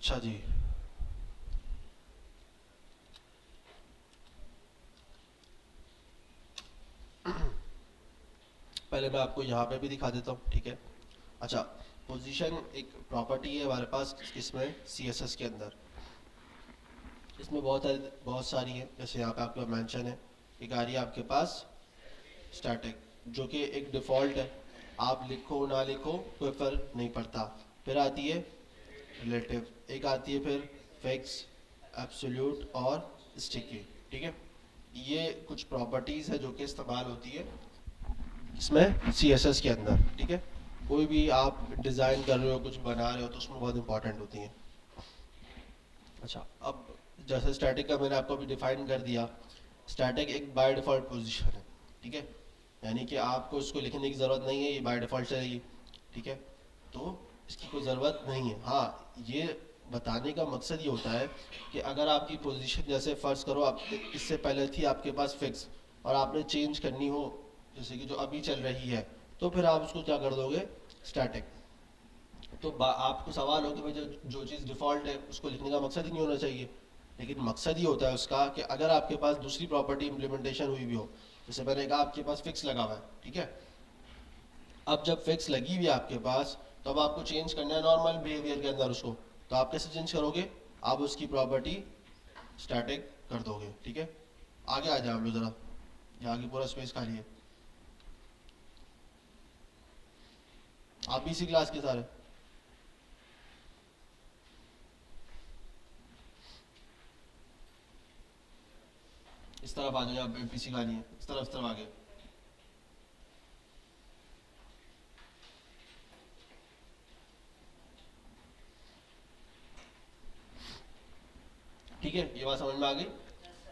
अच्छा जी, पहले मैं आपको यहाँ पे भी दिखा देता हूँ, ठीक है। अच्छा, पोजीशन एक प्रॉपर्टी है हमारे पास किसमें, सीएसएस के अंदर। इसमें बहुत सारी है, जैसे यहाँ पे आपका मेंशन है। एक आ रही है आपके पास स्टैटिक, जो कि एक डिफ़ॉल्ट है, आप लिखो ना लिखो कोई फ़र्क नहीं पड़ता। फिर आती है रिलेटिव, एक आती है फिर फिक्स, एब्सोल्यूट और स्टिकी, ठीक है। ये कुछ प्रॉपर्टीज़ है जो कि इस्तेमाल होती है इसमें सीएसएस के अंदर, ठीक है। कोई भी आप डिज़ाइन कर रहे हो, कुछ बना रहे हो, तो उसमें बहुत इंपॉर्टेंट होती हैं। अच्छा, अब जैसे स्टैटिक का मैंने आपको अभी डिफाइन कर दिया। स्टैटिक एक बाय डिफ़ॉल्ट पोजीशन है, ठीक है। यानी कि आपको इसको लिखने की ज़रूरत नहीं है, ये बाय डिफ़ॉल्ट चलेगी, ठीक है। तो इसकी कोई ज़रूरत नहीं है। हाँ, ये बताने का मकसद ये होता है कि अगर आपकी पोजीशन, जैसे फ़र्ज़ करो आप इससे पहले थी आपके पास फिक्स, और आपने चेंज करनी हो, जैसे कि जो अभी चल रही है, तो फिर आप उसको क्या कर दोगे, स्टैटिक। तो आपको सवाल हो कि भाई जो चीज़ डिफ़ॉल्ट है उसको लिखने का मकसद ही नहीं होना चाहिए। लेकिन मकसद ये होता है उसका कि अगर आपके पास दूसरी प्रॉपर्टी इम्प्लीमेंटेशन हुई भी हो, जैसे मैंने कहा आपके पास फिक्स लगा हुआ है, ठीक है। अब जब फिक्स लगी हुई है आपके पास, तो अब आपको चेंज करना है नॉर्मल बिहेवियर के अंदर उसको। तो आप कैसे चेंज करोगे, आप उसकी प्रॉपर्टी स्टैटिक कर दोगे, ठीक है। आगे आ जाए हम लोग ज़रा, यहाँ की पूरा स्पेस खाली है। आप भी इसी क्लास के सारे, इस तरफ आ जाओ, यहाँ पीसी खाली है, इस तरफ आगे। ठीक है, ये बात समझ में आ गई।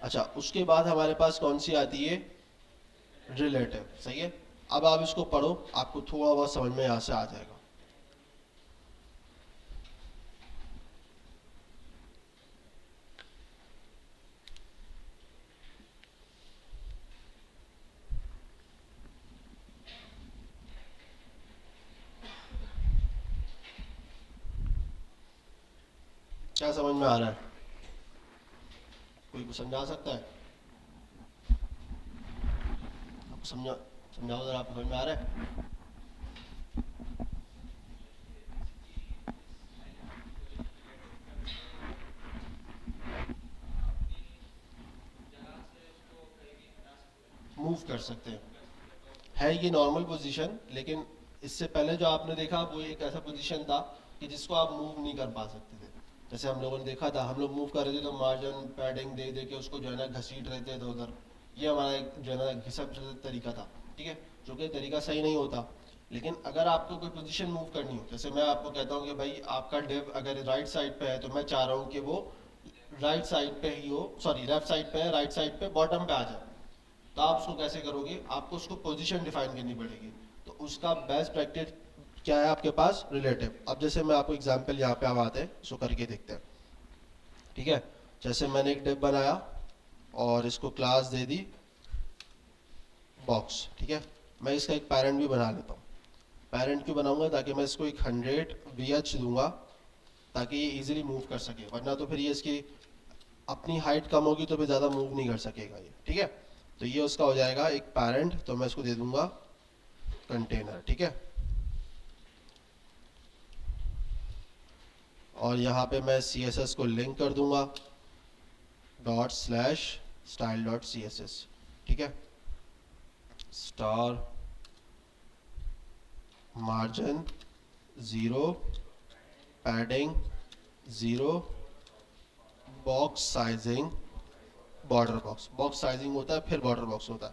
अच्छा, उसके बाद हमारे पास कौन सी आती है, रिलेटिव, सही है। अब आप इसको पढ़ो, आपको थोड़ा बहुत समझ में यहाँ से आ जाएगा। क्या समझ में आ रहा है, कोई को समझा सकता है, आपको समझाओ जरा, आपको समझ में आ रहा है। मूव कर सकते हैं, है ये नॉर्मल पोजीशन, लेकिन इससे पहले जो आपने देखा वो एक ऐसा पोजीशन था कि जिसको आप मूव नहीं कर पा सकते थे। जैसे हम लोगों ने देखा था, हम लोग मूव कर रहे थे तो मार्जिन पैडिंग दे दे के उसको जो है ना घसीट रहे थे इधर उधर। ये हमारा एक जो है ना घिसक तरीका था, ठीक है, जो कि तरीका सही नहीं होता। लेकिन अगर आपको कोई पोजीशन मूव करनी हो, जैसे मैं आपको कहता हूँ कि भाई आपका डिव अगर राइट साइड पे है, तो मैं चाह रहा हूँ कि वो राइट साइड पे ही हो, सॉरी लेफ्ट साइड पे है, राइट साइड पे बॉटम पे आ जाए। तो आप उसको कैसे करोगे, आपको उसको पोजीशन डिफाइन करनी पड़ेगी। तो उसका बेस्ट प्रैक्टिस क्या है आपके पास, रिलेटिव। अब जैसे मैं आपको एग्जांपल यहाँ पे अब आते हैं, इसको करके देखते हैं, ठीक है। जैसे मैंने एक डिव बनाया और इसको क्लास दे दी बॉक्स, ठीक है। मैं इसका एक पेरेंट भी बना लेता हूँ। पेरेंट क्यों बनाऊंगा, ताकि मैं इसको एक 100 VH दूंगा, ताकि ये इजीली मूव कर सके, वरना तो फिर ये इसकी अपनी हाइट कम होगी तो फिर ज़्यादा मूव नहीं कर सकेगा ये, ठीक है। तो ये उसका हो जाएगा एक पेरेंट, तो मैं इसको दे दूंगा कंटेनर, ठीक है। और यहाँ पे मैं CSS को लिंक कर दूंगा ./style.css, ठीक है। Star margin 0, padding 0, box sizing, border box sizing होता है, फिर बॉर्डर बॉक्स होता है।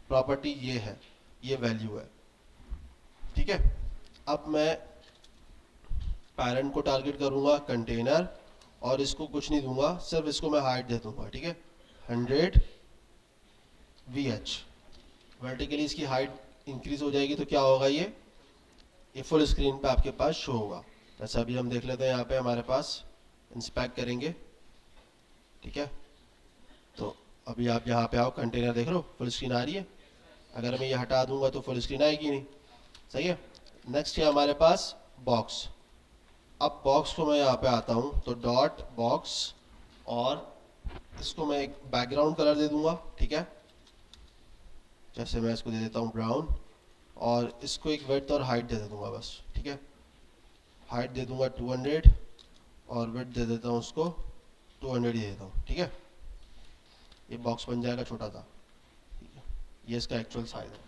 प्रॉपर्टी ये है, ये वैल्यू है, ठीक है। अब मैं पेरेंट को टारगेट करूंगा कंटेनर, और इसको कुछ नहीं दूंगा, सिर्फ इसको मैं हाइट दे दूंगा, ठीक है। 100 VH, वर्टिकली इसकी हाइट इंक्रीज हो जाएगी, तो क्या होगा, ये फुल स्क्रीन पे आपके पास शो होगा। जैसा अभी हम देख लेते हैं, यहाँ पे हमारे पास इंस्पेक्ट करेंगे, ठीक है। तो अभी आप यहाँ पे आओ, कंटेनर देख लो, फुल स्क्रीन आ रही है। अगर मैं ये हटा दूंगा तो फुल स्क्रीन आएगी नहीं, सही है। नेक्स्ट है हमारे पास बॉक्स, अब बॉक्स को मैं यहाँ पे आता हूँ तो डॉट बॉक्स, और इसको मैं एक बैकग्राउंड कलर दे दूंगा, ठीक है। जैसे मैं इसको दे देता हूँ ब्राउन, और इसको एक विड्थ और हाइट दे दूंगा बस, ठीक है। हाइट दे दूंगा 200 और विड्थ दे देता हूँ उसको 200 ही देता हूँ, ठीक है। ये बॉक्स बन जाएगा छोटा सा, ठीक है। ये इसका एक्चुअल साइज है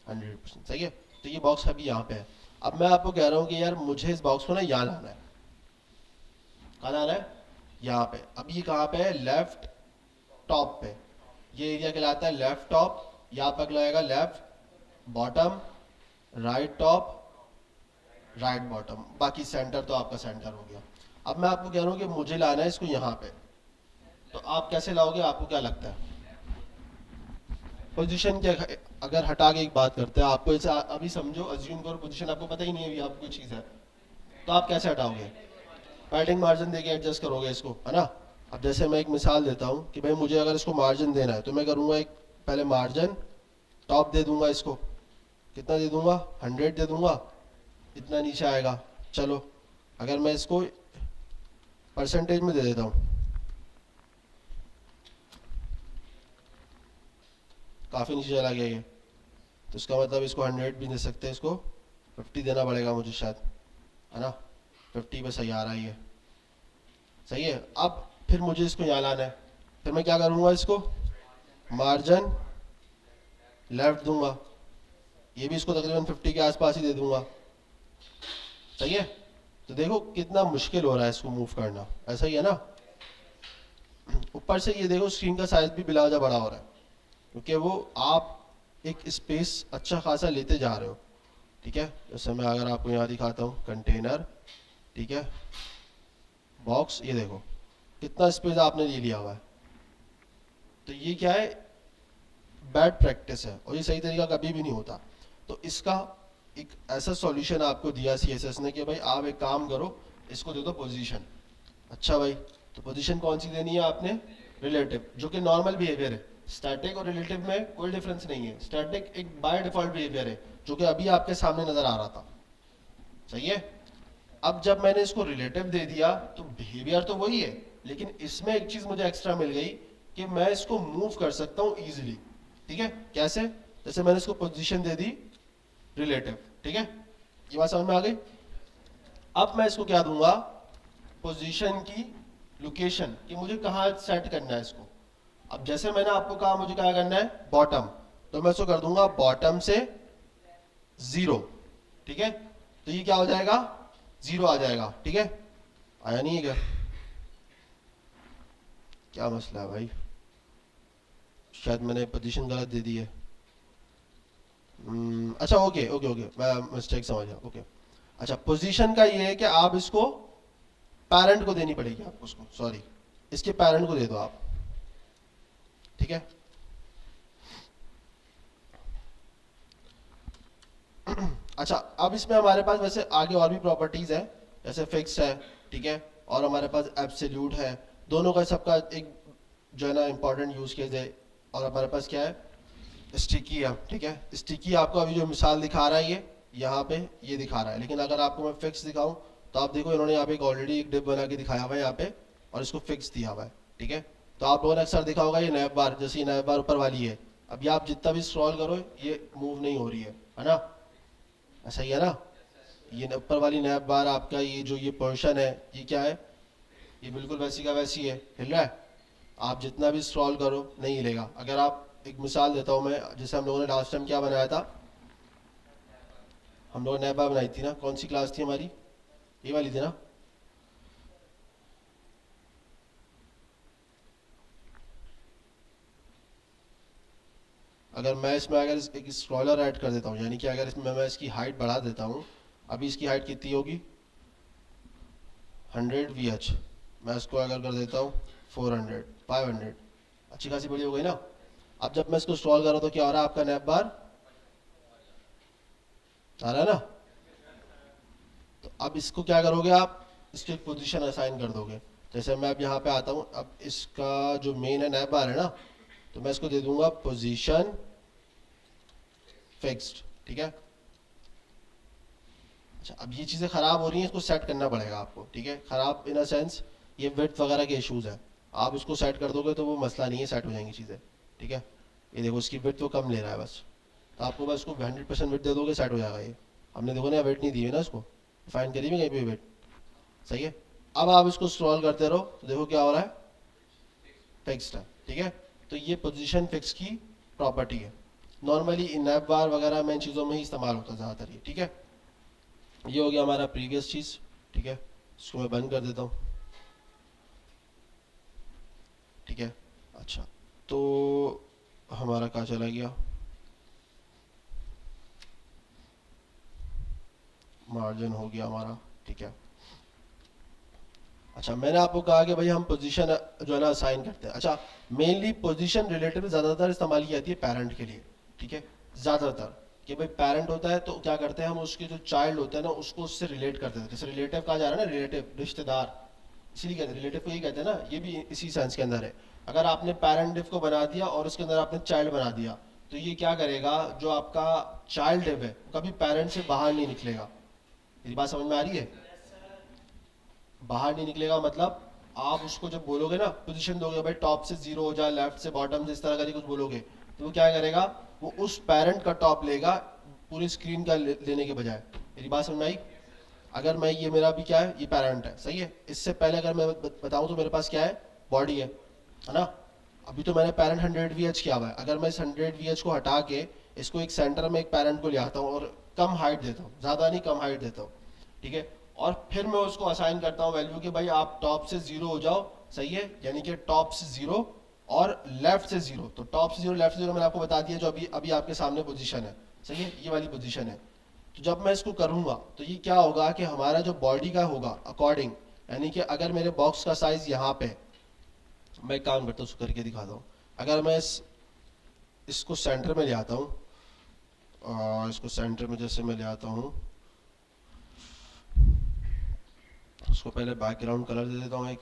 100%, सही है। तो ये बॉक्स अभी यहाँ पे है। अब मैं आपको कह रहा हूँ कि यार मुझे इस बॉक्स को ना यहाँ लाना है। कहाँ लाना है? यहाँ पे। अब ये कहाँ पे है? लेफ्ट टॉप पे। ये एरिया कहलाता है लेफ्ट टॉप। यहाँ पर लगेगा left bottom, right top, right bottom, बाकी सेंटर तो आपका सेंटर हो गया। अब मैं आपको कह रहा हूँ कि मुझे लाना है इसको यहाँ पे, तो आप कैसे लाओगे? आपको क्या लगता है? पोजीशन क्या, अगर हटा के एक बात करते हैं, आपको इसे अभी समझो, अज्यूम करो पोजीशन आपको पता ही नहीं है, अभी आपको कोई चीज़ है, तो आप कैसे हटाओगे? पैडिंग मार्जिन देके एडजस्ट करोगे इसको, है ना। अब जैसे मैं एक मिसाल देता हूँ कि भाई मुझे अगर इसको मार्जिन देना है तो मैं करूँगा एक पहले मार्जिन टॉप दे दूंगा, इसको कितना दे दूंगा? 100 दे दूंगा, इतना नीचे आएगा। चलो अगर मैं इसको परसेंटेज में दे देता हूँ, काफ़ी नीचे चला गया ये, तो इसका मतलब इसको 100 भी दे सकते हैं, इसको 50 देना पड़ेगा मुझे शायद, है ना। 50 पे सही आ रहा है ये, सही है। अब फिर मुझे इसको यहाँ लाना है, फिर मैं क्या करूँगा? इसको मार्जिन लेफ्ट दूंगा, ये भी इसको तकरीबन 50 के आसपास ही दे दूंगा, सही है। तो देखो कितना मुश्किल हो रहा है इसको मूव करना, ऐसा ही है ना। ऊपर से ये देखो स्क्रीन का साइज भी बिलावजा बड़ा हो रहा है, क्योंकि वो आप एक स्पेस अच्छा खासा लेते जा रहे हो, ठीक है। जैसे मैं अगर आपको यहाँ दिखाता हूँ कंटेनर, ठीक है, बॉक्स, ये देखो कितना स्पेस आपने ले लिया हुआ है। तो ये क्या है? बैड प्रैक्टिस है, और ये सही तरीका कभी भी नहीं होता। तो इसका एक ऐसा सॉल्यूशन आपको दिया सीएसएस ने कि भाई आप एक काम करो, इसको दे दो पोजीशन। अच्छा भाई, तो पोजीशन कौन सी देनी है आपने? रिलेटिव, जो कि नॉर्मल बिहेवियर है। स्टैटिक और रिलेटिव में कोई डिफरेंस नहीं है। स्टैटिक एक बाय डिफॉल्ट बिहेवियर है, जो कि अभी आपके सामने नजर आ रहा था, सही है। अब जब मैंने इसको रिलेटिव दे दिया तो बिहेवियर तो वही है, लेकिन इसमें एक चीज मुझे एक्स्ट्रा मिल गई कि मैं इसको मूव कर सकता हूँ इजीली, ठीक है। कैसे? जैसे मैंने इसको पोजीशन दे दी रिलेटिव, ठीक है, ये बात समझ में आ गई। अब मैं इसको क्या दूंगा? पोजीशन की लोकेशन, कि मुझे कहाँ सेट करना है इसको। अब जैसे मैंने आपको कहा मुझे क्या करना है? बॉटम, तो मैं इसको कर दूंगा बॉटम से 0, ठीक है। तो ये क्या हो जाएगा? 0 आ जाएगा, ठीक है। आया नहीं है क्या? क्या मसला है भाई? शायद मैंने पोजीशन गलत दे दी है। अच्छा, ओके ओके ओके, मैं मिस्टेक समझ गया, ओके। अच्छा, पोजीशन का ये है कि आप इसको पेरेंट को देनी पड़ेगी आपको, उसको सॉरी, इसके पेरेंट को दे दो आप, ठीक है। अच्छा, अब इसमें हमारे पास वैसे आगे और भी प्रॉपर्टीज है, जैसे फिक्स है, ठीक है, और हमारे पास एब्सोल्यूट है। दोनों का सबका एक जो है ना इंपॉर्टेंट यूज केस है। और हमारे पास क्या है? स्टिकी है, ठीक है। स्टिकी आपको अभी जो मिसाल दिखा रहा है ये यहाँ पे ये दिखा रहा है, लेकिन अगर आपको मैं फिक्स दिखाऊं तो आप देखो इन्होंने यहाँ पे एक ऑलरेडी एक डिप बना के दिखाया हुआ है यहाँ पे, और इसको फिक्स दिया हुआ है, ठीक है। तो आप लोगों ने अक्सर देखा होगा ये नैब बार, जैसे ये नैब बार ऊपर वाली है, अभी आप जितना भी स्क्रॉल करो ये मूव नहीं हो रही है ना, ऐसा ही है ना। ये ऊपर वाली नैब बार आपका ये जो ये पोर्शन है ये क्या है? ये बिल्कुल वैसी का वैसी है, हिल रहा है। आप जितना भी स्क्रॉल करो नहीं हिलेगा। अगर आप, एक मिसाल देता हूँ मैं, जैसे हम लोगों ने लास्ट टाइम क्या बनाया था, हम लोगों ने नैब बार बनाई थी ना, कौन सी क्लास थी हमारी? ये वाली थी ना। अगर मैं इसमें अगर एक स्क्रॉलर ऐड कर देता हूँ, यानी कि अगर इसमें मैं इसकी हाइट बढ़ा देता हूँ, अभी इसकी हाइट कितनी होगी? 100 VH, मैं इसको अगर कर देता हूँ 400 500, अच्छी खासी बड़ी हो गई ना। अब जब मैं इसको स्क्रॉल कर रहा हूँ तो क्या हो रहा है? आपका नैब बार आ रहा है ना। तो अब इसको क्या करोगे आप? इसको एक पोजीशन असाइन कर दोगे। जैसे मैं अब यहाँ पे आता हूँ, अब इसका जो मेन है नैब बार है ना, तो मैं इसको दे दूंगा पोजीशन फिक्स्ड, ठीक है। अच्छा, अच्छा, अब ये चीज़ें ख़राब हो रही हैं, इसको सेट करना पड़ेगा आपको, ठीक है। ख़राब इन अ सेंस ये विड्थ वगैरह के इश्यूज़ हैं, आप इसको सेट कर दोगे तो वो मसला नहीं है, सेट हो जाएंगी चीज़ें, ठीक है। ये देखो इसकी विड्थ वो कम ले रहा है बस, तो आपको बस इसको 100% विड्थ दे दोगे, सेट हो जाएगा ये। हमने देखो ना वेट नहीं दी है ना इसको, फाइन करी भी कहीं पे वेट, सही है। अब आप इसको स्क्रॉल करते रहो तो देखो क्या हो रहा है, फिक्स्ड है, ठीक है। तो ये पोजीशन फिक्स की प्रॉपर्टी है, नॉर्मली इन नैप बार वगैरह में इन चीज़ों में ही इस्तेमाल होता है ज़्यादातर ये, ठीक है। ये हो गया हमारा प्रीवियस चीज़, ठीक है। इसको मैं बंद कर देता हूँ, ठीक है। अच्छा, तो हमारा कहाँ चला गया, मार्जिन हो गया हमारा, ठीक है। अच्छा, मैंने आपको कहा कि भाई हम पोजीशन जो है ना असाइन करते हैं। अच्छा, मेनली पोजीशन रिलेटिव ज़्यादातर इस्तेमाल की जाती है पेरेंट के लिए, ठीक है। ज़्यादातर कि भाई पेरेंट होता है तो क्या करते हैं हम, उसके जो चाइल्ड होता है ना उसको उससे रिलेट करते हैं, जैसे रिलेटिव कहा जा रहा है ना, रिलेटिव रिश्तेदार, इसीलिए कहते हैं रिलेटिव को, ये कहते हैं ना, ये भी इसी सेंस के अंदर है। अगर आपने पेरेंट डिव को बना दिया और उसके अंदर आपने चाइल्ड बना दिया, तो ये क्या करेगा, जो आपका चाइल्ड डिव है वो कभी पेरेंट से बाहर नहीं निकलेगा। मेरी बात समझ में आ रही है, बाहर नहीं निकलेगा मतलब आप उसको जब बोलोगे ना, पोजीशन दोगे भाई टॉप से जीरो हो जाए, लेफ्ट से बॉटम से, इस तरह का कुछ बोलोगे, तो वो क्या करेगा, वो उस पेरेंट का टॉप लेगा पूरी स्क्रीन का लेने के बजाय। मेरी बात समझ में आई। अगर मैं, ये मेरा भी क्या है, ये पेरेंट है, सही है। इससे पहले अगर मैं बताऊं तो मेरे पास क्या है, बॉडी है ना। अभी तो मैंने पेरेंट 100 VH किया हुआ है, अगर मैं इस 100 VH को हटा के इसको एक सेंटर में एक पेरेंट को ले आता हूँ और कम हाइट देता हूँ, ज़्यादा नहीं कम हाइट देता हूँ, ठीक है। और फिर मैं उसको असाइन करता हूँ वैल्यू कि भाई आप टॉप से जीरो हो जाओ, सही है, यानी कि टॉप से जीरो और लेफ्ट से जीरो। तो टॉप से जीरो लेफ्ट से जीरो मैंने आपको बता दिया, जो अभी अभी आपके सामने पोजीशन है, सही है, ये वाली पोजीशन है। तो जब मैं इसको करूँगा तो ये क्या होगा कि हमारा जो बॉडी का होगा अकॉर्डिंग, यानी कि अगर मेरे बॉक्स का साइज यहाँ पे, मैं एक काम करता हूँ उसको करके दिखाता हूँ। अगर मैं इसको सेंटर में ले आता हूँ, और इसको सेंटर में जैसे मैं ले आता हूँ, उसको पहले बैकग्राउंड कलर दे देता हूँ एक,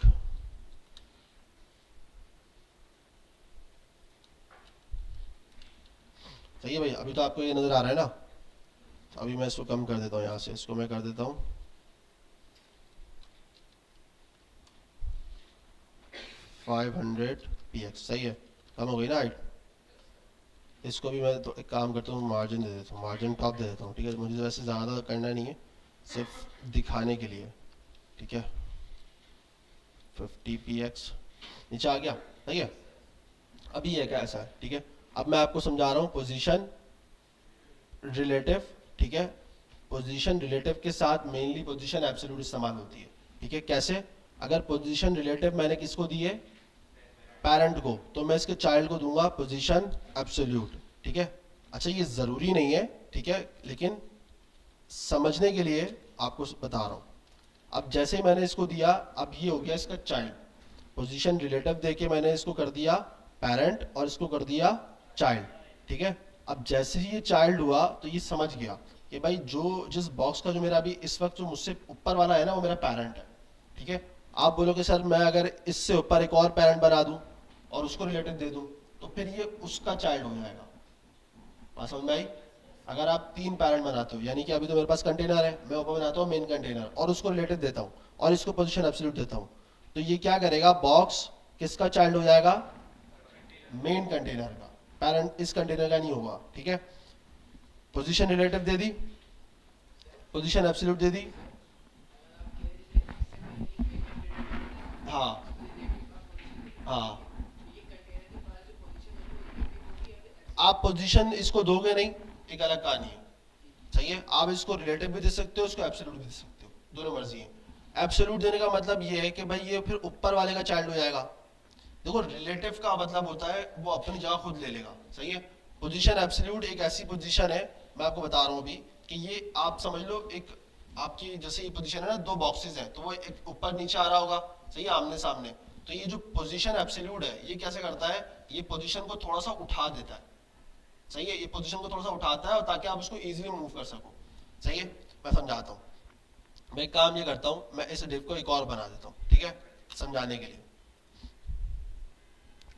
सही है भाई। अभी तो आपको ये नज़र आ रहा है ना, अभी मैं इसको कम कर देता हूँ, यहाँ से इसको मैं कर देता हूँ 500px, सही है, कम हो गई ना हाइट। इसको भी मैं तो एक काम करता हूँ, मार्जिन दे देता हूँ, मार्जिन टॉप दे देता हूँ, ठीक है। मुझे वैसे ज़्यादा करना नहीं है, सिर्फ दिखाने के लिए, ठीक है। 50px नीचे आ गया, सही है। अभी ये क्या ऐसा है, ठीक है। अब मैं आपको समझा रहा हूँ पोजीशन रिलेटिव, ठीक है। पोजीशन रिलेटिव के साथ मेनली पोजीशन एब्सोल्यूट इस्तेमाल होती है, ठीक है। कैसे, अगर पोजीशन रिलेटिव मैंने किसको दी है, पेरेंट को, तो मैं इसके चाइल्ड को दूंगा पोजीशन एब्सोल्यूट, ठीक है। अच्छा, ये ज़रूरी नहीं है, ठीक है, लेकिन समझने के लिए आपको बता रहा हूँ। अब जैसे ही मैंने इसको दिया, अब ये हो गया इसका चाइल्ड, पोजीशन रिलेटिव देके मैंने इसको कर दिया पेरेंट और इसको कर दिया चाइल्ड, ठीक है। अब जैसे ही ये चाइल्ड हुआ तो ये समझ गया कि भाई जो जिस बॉक्स का जो मेरा अभी इस वक्त जो मुझसे ऊपर वाला है ना, वो मेरा पेरेंट है, ठीक है। आप बोलोगे सर मैं अगर इससे ऊपर एक और पेरेंट बना दूं और उसको रिलेटिव दे दूं, तो फिर ये उसका चाइल्ड हो जाएगा। बात समझ में आई। अगर आप 3 पेरेंट बनाते हो, यानी कि अभी तो मेरे पास कंटेनर है, मैं ऊपर बनाता हूँ मेन कंटेनर और उसको रिलेटिव देता हूँ और इसको पोजीशन एब्सोल्यूट देता हूँ, तो ये क्या करेगा, बॉक्स किसका चाइल्ड हो जाएगा, मेन कंटेनर का, पेरेंट इस कंटेनर का नहीं होगा, ठीक है। पोजीशन रिलेटिव दे दी, पोजीशन एब्सोल्यूट दे दी, हाँ हाँ। आप पोजीशन इसको दोगे नहीं, एक अलग कहानी है, सही है। आप इसको रिलेटिव भी दे सकते हो, इसको एब्सोल्यूट भी दे सकते हो, दोनों मर्जी है। एब्सोल्यूट देने का मतलब ये है कि भाई ये फिर ऊपर वाले का चाइल्ड हो जाएगा। देखो, रिलेटिव का मतलब होता है वो अपनी जगह खुद ले लेगा, सही है। पोजीशन एब्सोल्यूट एक ऐसी पोजीशन है, मैं आपको बता रहा हूँ अभी, कि ये आप समझ लो एक आपकी जैसे ये पोजीशन है ना, 2 बॉक्सेस हैं, तो वो एक ऊपर नीचे आ रहा होगा, सही है, आमने सामने। तो ये जो पोजीशन एब्सोल्यूट है, ये कैसे करता है, ये पोजीशन को थोड़ा सा उठा देता है, सही है। ये पोजीशन को थोड़ा सा उठाता है और ताकि आप उसको इजीली मूव कर सको, सही है। मैं समझाता हूँ, मैं एक काम ये करता हूँ, मैं इस डिव को एक और बना देता हूँ, ठीक है, समझाने के लिए,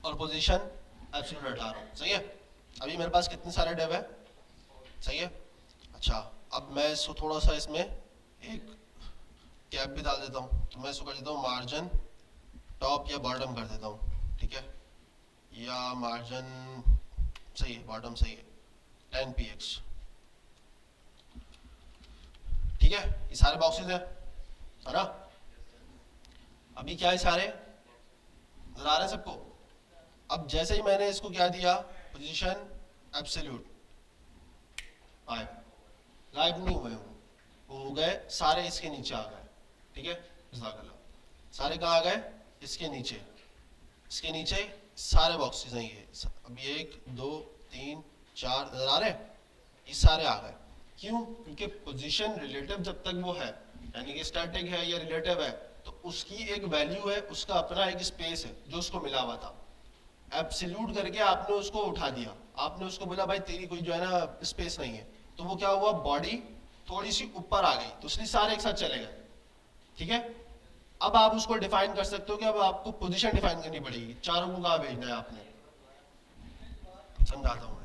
और पोजीशन एब्सोल्यूट हटा रहा हूँ, सही है। अभी मेरे पास कितने सारे डिव है, सही है। अच्छा, अब मैं इसको थोड़ा सा इसमें एक कैप भी डाल देता हूँ, तो मैं इसको कर देता हूँ मार्जिन टॉप या बॉटम कर देता हूँ, ठीक है, या मार्जिन सही है, बॉटम सही है, 10 px, ठीक है। ये सारे बॉक्सेस हैं, है ना। अभी क्या है, सारे नजर आ रहे हैं सबको। अब जैसे ही मैंने इसको क्या दिया, पोजीशन एब्सोल्यूट, आए गायब नहीं हुए, वो हो गए सारे, इसके नीचे आ गए, ठीक है। जज़ाकल्लाह। सारे कहाँ आ गए, इसके नीचे, इसके नीचे सारे बॉक्सेस हैं ये। अब ये 1 2 3 4 नजर आ रहे हैं, ये सारे आ गए। क्यों? क्योंकि पोजीशन रिलेटिव जब तक वो है, यानी कि स्टैटिक है या रिलेटिव है, तो उसकी एक वैल्यू है, उसका अपना एक स्पेस है जो उसको मिला हुआ था। एब्सोल्यूट करके आपने उसको उठा दिया, आपने उसको बोला भाई तेरी कोई जो है ना स्पेस नहीं है, तो वो क्या हुआ, बॉडी थोड़ी सी ऊपर आ गई, तो इसलिए सारे एक साथ चले गए, ठीक है। अब आप उसको डिफाइन कर सकते हो कि अब आपको पोजीशन डिफाइन करनी पड़ेगी, चारों को कहाँ भेजना है आपने, समझाता हूं मैं।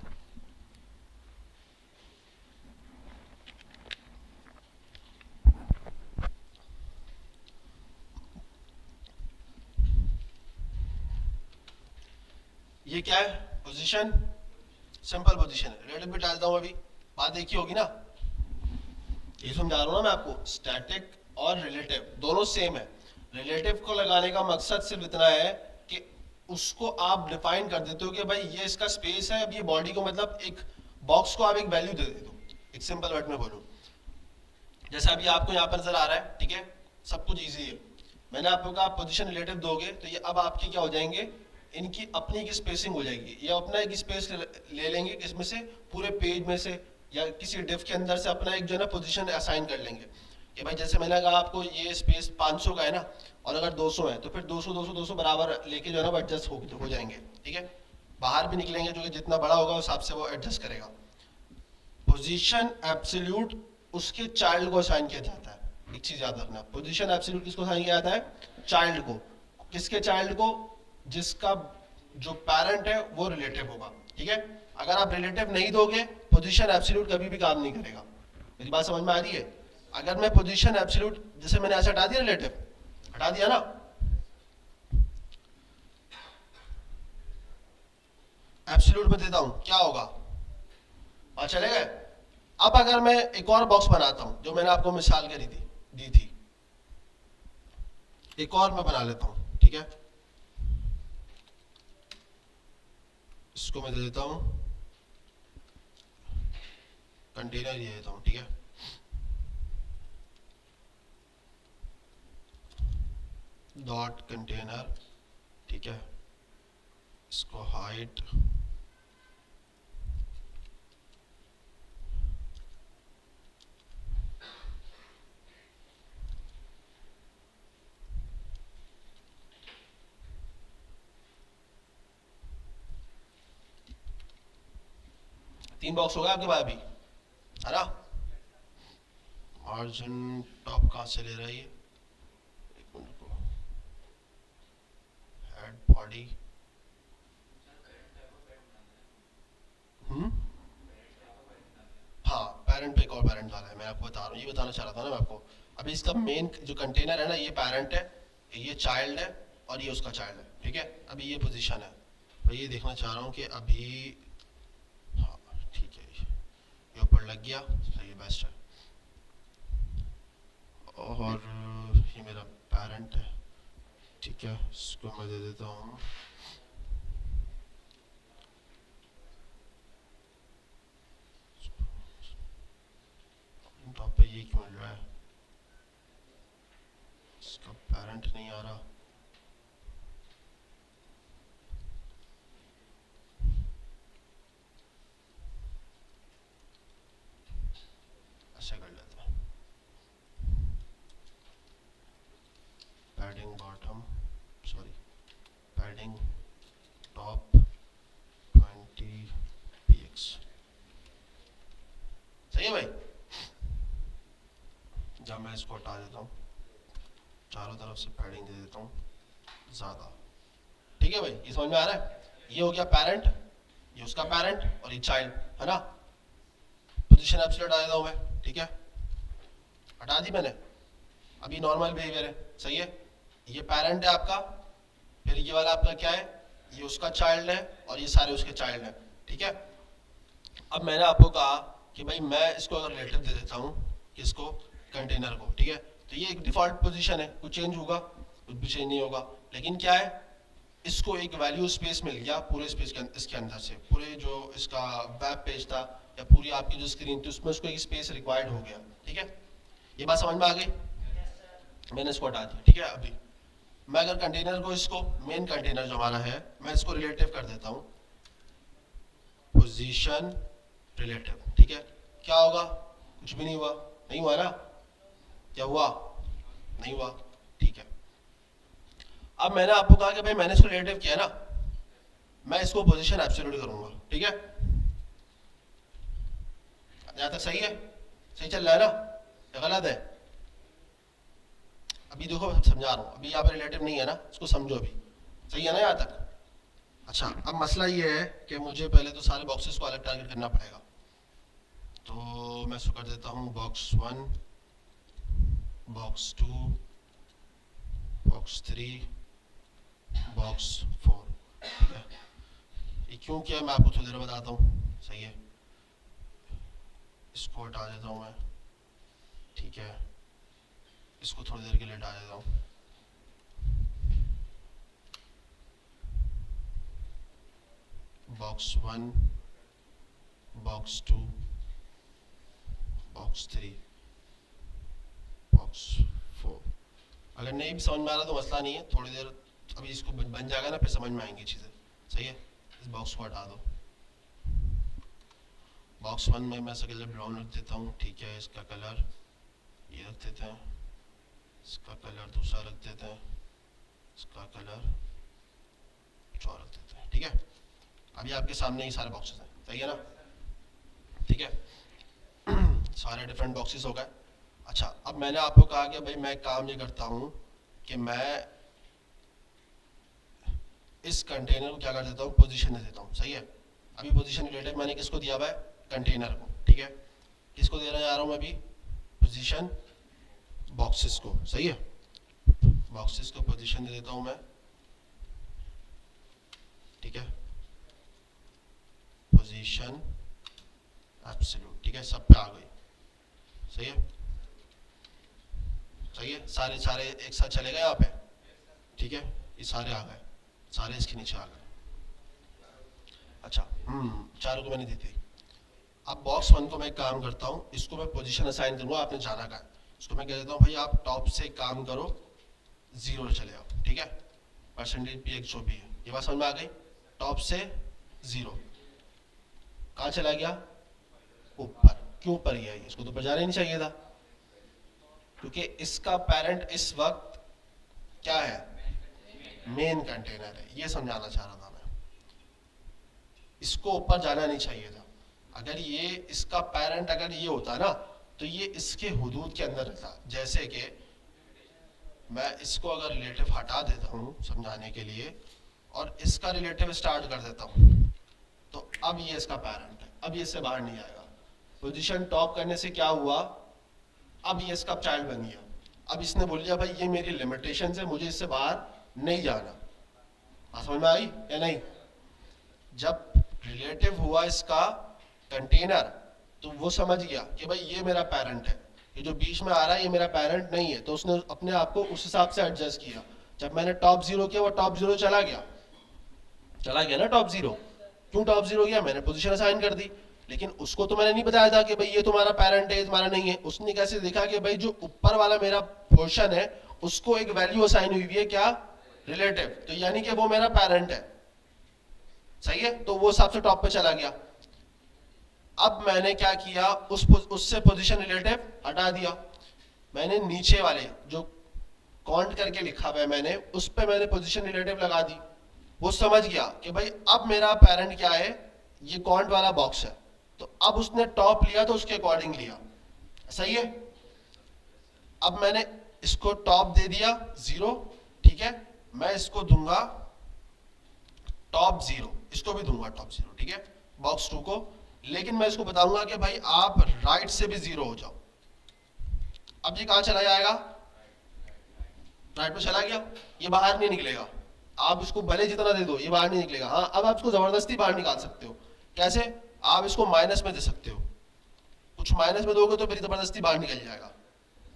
ये क्या है, पोजीशन, सिंपल पोजीशन है। रिलेटिव भी डालता हूं, अभी बात देखी होगी ना, ये समझा रहा हूं ना मैं आपको, स्टैटिक और रिलेटिव दोनों सेम है। रिलेटिव को लगाने का मकसद सिर्फ इतना है कि उसको आप डिफाइन कर देते हो कि भाई ये इसका स्पेस है, अब ये बॉडी को मतलब एक बॉक्स को आप एक वैल्यू दे देते हो। एक सिंपल वर्ड में बोलूं, जैसे अभी आपको यहाँ पर नजर आ रहा है, ठीक है, सब कुछ इजी है। मैंने आपको कहा आप पोजीशन रिलेटिव दोगे तो ये अब आपके क्या हो जाएंगे, इनकी अपनी एक स्पेसिंग हो जाएगी, ये अपना एक स्पेस ले लेंगे, किसमें से, पूरे पेज में से या किसी डिफ के अंदर से अपना एक जो है ना पोजीशन असाइन कर लेंगे कि भाई जैसे मैंने कहा आपको ये स्पेस 500 का है ना, और अगर 200 है तो फिर 200 200 200 बराबर लेके जो है ना एडजस्ट हो जाएंगे, ठीक है। बाहर भी निकलेंगे जो कि जितना बड़ा होगा उस हिसाब से वो एडजस्ट करेगा। पोजीशन एब्सोल्यूट उसके चाइल्ड को असाइन किया जाता है। एक चीज याद रखना, पोजीशन एब्सोल्यूट किसको असाइन किया जाता है, चाइल्ड को। किसके चाइल्ड को, जिसका जो पेरेंट है वो रिलेटिव होगा, ठीक है। अगर आप रिलेटिव नहीं दोगे, पोजीशन एब्सोल्यूट कभी भी काम नहीं करेगा। मेरी बात समझ में आ रही है। अगर मैं पोजीशन एब्सोल्यूट, जैसे मैंने ऐसा हटा दिया, रिलेटिव हटा दिया ना, एब्सोल्यूट में देता हूं, क्या होगा, और चले गए। अब अगर मैं एक और बॉक्स बनाता हूं, जो मैंने आपको मिसाल करी थी, दी थी, एक और मैं बना लेता हूं, ठीक है। इसको मैं दे देता हूं कंटेनर, ये देता हूं, ठीक है। डॉट कंटेनर, ठीक है। इसको हाइट, तीन बॉक्स हो गया आपके पास अभी, है ना। मार्जिन टॉप कहां से ले रहा है ये, एक मिनट को, हेड बॉडी, हाँ पेरेंट पे एक और पेरेंट डाला है, मैं आपको बता रहा हूँ, ये बताना चाह रहा था ना मैं आपको। अभी इसका मेन जो कंटेनर है ना, ये पेरेंट है, ये चाइल्ड है, और ये उसका चाइल्ड है, ठीक है। अभी ये पोजीशन है, मैं ये देखना चाह रहा हूँ कि अभी, हाँ ठीक है, ये ऊपर लग गया, सही है, बेस्ट है। और ये मेरा पेरेंट है, ठीक है, इसको मैं दे देता हूँ टॉप पे, ये क्यों मिल रहा है, इसका पेरेंट नहीं आ रहा, ऐसे कर लेते हैं, padding bottom, sorry padding top 20 px, सही है भाई। जब मैं इसको हटा देता हूँ, चारों तरफ से पैडिंग दे देता हूँ ज़्यादा, ठीक है भाई, ये समझ में आ रहा है। ये हो गया पेरेंट, ये उसका पेरेंट, और ये चाइल्ड, है ना। पोजीशन एब्सोल्यूट आ देता हूँ मैं, ठीक है। हटा दी मैंने, अभी नॉर्मल बिहेवियर है, सही है। ये पेरेंट है आपका, फिर ये वाला आपका क्या है, ये उसका चाइल्ड है और ये सारे उसके चाइल्ड है, ठीक है। अब मैंने आपको कहा कि भाई मैं इसको अगर रिलेटिव दे देता हूँ, किसको, कंटेनर को, ठीक है। तो ये एक डिफॉल्ट पोजीशन है, कुछ चेंज होगा, कुछ भी चेंज नहीं होगा, लेकिन क्या है, इसको एक वैल्यू स्पेस मिल गया पूरे स्पेस के इसके अंदर से, पूरे जो इसका वेब पेज था या पूरी आपकी जो स्क्रीन थी उसमें उसको एक स्पेस रिक्वायर्ड हो गया, ठीक है। ये बात समझ में आ गई, मैंने इसको हटा दिया, ठीक है। अभी मैं अगर कंटेनर को, इसको मेन कंटेनर जो हमारा है, मैं इसको रिलेटिव कर देता हूँ, पोजीशन रिलेटिव, ठीक है। क्या होगा, कुछ भी नहीं हुआ, नहीं हुआ ना, क्या हुआ, नहीं हुआ, ठीक है। अब मैंने आपको कहा कि भाई मैंने इसको रिलेटिव किया ना, मैं इसको पोजीशन एब्सोल्यूट करूंगा, ठीक है। यहां तक सही है, सही चल रहा है ना, या गलत है? अभी देखो समझा रहा हूं, अभी यहाँ पे रिलेटिव नहीं है ना, इसको समझो अभी, सही है ना यहाँ तक? अच्छा, अब मसला ये है कि मुझे पहले तो सारे बॉक्सेस को अलग टारगेट करना पड़ेगा, तो मैं इसको कर देता हूँ बॉक्स 1, बॉक्स 2, बॉक्स 3, बॉक्स 4, ठीक है। ये क्यों किया मैं आपको थोड़ी देर बताता हूँ, सही है। इसको हटा देता हूँ मैं, ठीक है, इसको थोड़ी देर के लिए हटा देता हूँ। Box 1, box 2, box 3, box 4। अगर नहीं भी समझ में आ रहा तो मसला नहीं है, थोड़ी देर अभी इसको बन जाएगा ना, फिर समझ में आएंगी चीज़ें, सही है। इस बॉक्स को हटा दो। बॉक्स 1 में मैं इसका कलर ब्राउन रख देता हूँ, ठीक है। इसका कलर ये रख देते हैं, इसका कलर दूसरा रख देते हैं, इसका कलर कुछ और रख देते हैं, ठीक है। अभी आपके सामने ही सारे बॉक्सेस हैं, सही है ना, ठीक है। सारे डिफरेंट बॉक्सेस हो गए। अच्छा, अब मैंने आपको कहा कि भाई मैं काम ये करता हूँ कि मैं इस कंटेनर को क्या कर देता हूँ, पोजीशन दे देता हूँ, सही है। अभी पोजीशन रिलेटिव मैंने किसको दिया हुआ है, कंटेनर को, ठीक है। किसको देना जा रहा हूँ मैं अभी, पोजीशन बॉक्सेस को, सही है। बॉक्सेस को पोजीशन दे देता हूँ मैं, ठीक है। पोजीशन एब्सोल्यूट, ठीक है, सब पे आ गई, सही है, सही है। सारे सारे एक साथ चलेगा यहाँ पे, ठीक है, ये सारे आ गए, सारे इसके नीचे आ गए। अच्छा, चारों को मैंने दी थी। अब बॉक्स 1 को मैं काम करता हूँ, इसको मैं पोजीशन असाइन करूंगा, आपने जाना का है, इसको मैं कह देता हूँ भाई आप टॉप से काम करो, 0 चले आओ, ठीक है। परसेंटेज पी जो भी है, ये बात समझ में आ गई। टॉप से 0 कहाँ चला गया, ऊपर। क्यों ऊपर गया, इसको तो ऊपर जाना ही नहीं चाहिए था, क्योंकि इसका पेरेंट इस वक्त क्या है, मेन कंटेनर है, ये समझाना चाह रहा था मैं। इसको ऊपर जाना नहीं चाहिए था। अगर ये इसका पेरेंट अगर ये होता ना, तो ये इसके हुदूद के अंदर रहता। जैसे कि मैं इसको अगर रिलेटिव हटा देता हूँ समझाने के लिए, और इसका रिलेटिव स्टार्ट कर देता हूँ, तो अब ये इसका पेरेंट है, अब ये इससे बाहर नहीं आएगा। पोजीशन टॉप करने से क्या हुआ, अब ये इसका चाइल्ड बन गया। अब इसने बोल दिया भाई ये मेरी लिमिटेशन है, मुझे इससे बाहर नहीं जाना। समझ में आई या नहीं? जब रिलेटिव हुआ इसका कंटेनर, तो वो समझ गया कि भाई ये मेरा पेरेंट है, ये जो बीच में आ रहा है ये मेरा पेरेंट नहीं है, तो उसने अपने आप को उस हिसाब से एडजस्ट किया। जब मैंने टॉप 0 किया, वो टॉप 0 चला गया, चला गया ना टॉप 0। क्यों टॉप 0 गया, मैंने पोजीशन असाइन कर दी। लेकिन उसको तो मैंने नहीं बताया था कि भाई ये तुम्हारा पेरेंट है, तुम्हारा नहीं है। उसने कैसे देखा कि भाई जो ऊपर वाला मेरा पोर्शन है उसको एक वैल्यू असाइन हुई है, क्या, रिलेटिव, तो यानी कि वो मेरा पेरेंट है, सही है। तो वो हिसाब से टॉप पे चला गया। अब मैंने क्या किया, उससे पोजीशन रिलेटिव हटा दिया। मैंने नीचे वाले जो काउंट करके लिखा हुआ है मैंने, उस पे मैंने पोजीशन रिलेटिव लगा दी। वो समझ गया कि भाई अब मेरा पेरेंट क्या है, ये काउंट वाला बॉक्स है, तो अब उसने टॉप लिया तो उसके अकॉर्डिंग लिया, सही है। अब मैंने इसको टॉप दे दिया 0, ठीक है। मैं इसको दूंगा टॉप 0, इसको भी दूंगा टॉप 0, ठीक है, बॉक्स 2 को। लेकिन मैं इसको बताऊंगा कि भाई आप राइट से भी 0 हो जाओ। अब ये कहाँ चला जाएगा, राइट पे चला गया, ये बाहर नहीं निकलेगा। आप इसको भले जितना दे दो ये बाहर नहीं निकलेगा। हाँ अब आप इसको जबरदस्ती बाहर निकाल सकते हो। कैसे, आप इसको माइनस में दे सकते हो, कुछ माइनस में दोगे तो फिर जबरदस्ती बाहर निकल जाएगा,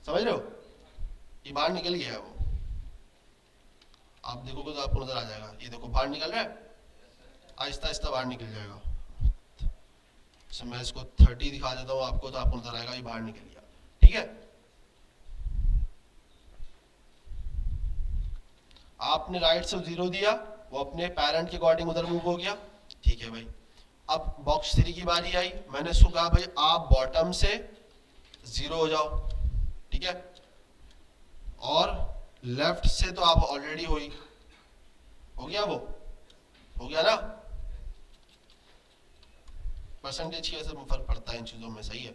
समझ रहे हो, ये बाहर निकल गया है वो, आप देखोगे तो आपको नजर आ जाएगा, ये देखो बाहर निकल रहा है, आहिस्ता आहिस्ता बाहर निकल जाएगा। तो मैं इसको 30 दिखा देता हूँ आपको, तो आपको नजर आएगा ये बाहर निकल गया, ठीक है। आपने राइट से 0 दिया, वो अपने पेरेंट के अकॉर्डिंग उधर मूव हो गया, ठीक है भाई। अब बॉक्स 3 की बारी आई, मैंने इसको कहा भाई आप बॉटम से 0 हो जाओ, ठीक है, और लेफ्ट से तो आप ऑलरेडी हो गया, वो हो गया ना, परसेंटेज की वजह से फर्क पड़ता है इन चीजों में, सही है।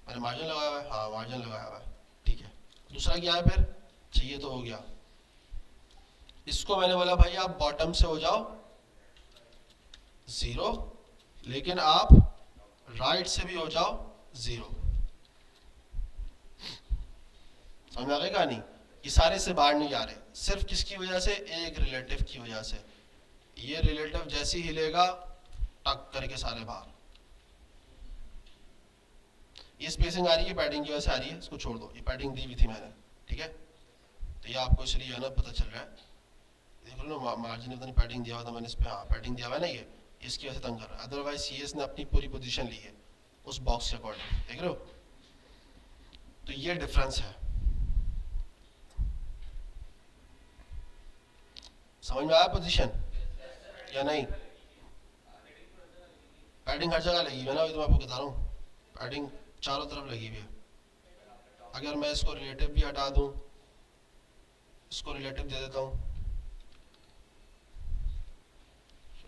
मैंने मार्जिन लगाया हुआ है, हाँ मार्जिन लगाया हुआ है, ठीक है। दूसरा क्या है फिर, चाहिए तो हो गया, इसको मैंने बोला भाई आप बॉटम से हो जाओ 0, लेकिन आप राइट से भी हो जाओ 0, समझ में आ गई कहानी। ये सारे से बाहर नहीं जा रहे, सिर्फ किसकी वजह से, एक रिलेटिव की वजह से। ये रिलेटिव जैसे ही हिलेगा टक करके सारे बाहर। ये स्पेसिंग आ रही है पैडिंग की वजह से आ रही है, इसको छोड़ दो, ये पैडिंग दी हुई थी मैंने, ठीक है। तो ये आपको इसलिए है ना पता चल रहा है, देख लो ना मार्जिन इतनी पैडिंग दिया हुआ था मैंने इस पे, हाँ पैडिंग दिया हुआ है ना, ये इसकी वजह से तंग कर रहा है, अदरवाइज सीएस ने अपनी पूरी पोजीशन ली है उस बॉक्स के अकॉर्डिंग, देख रहे हो। तो ये डिफरेंस है, समझ में आया पोजीशन या नहीं। पैडिंग हर जगह लगी हुई है ना, अभी तो मैं आपको बता रहा हूँ, पैडिंग चारों तरफ लगी हुई है। अगर मैं इसको रिलेटिव भी हटा दूं, इसको रिलेटिव दे देता हूँ,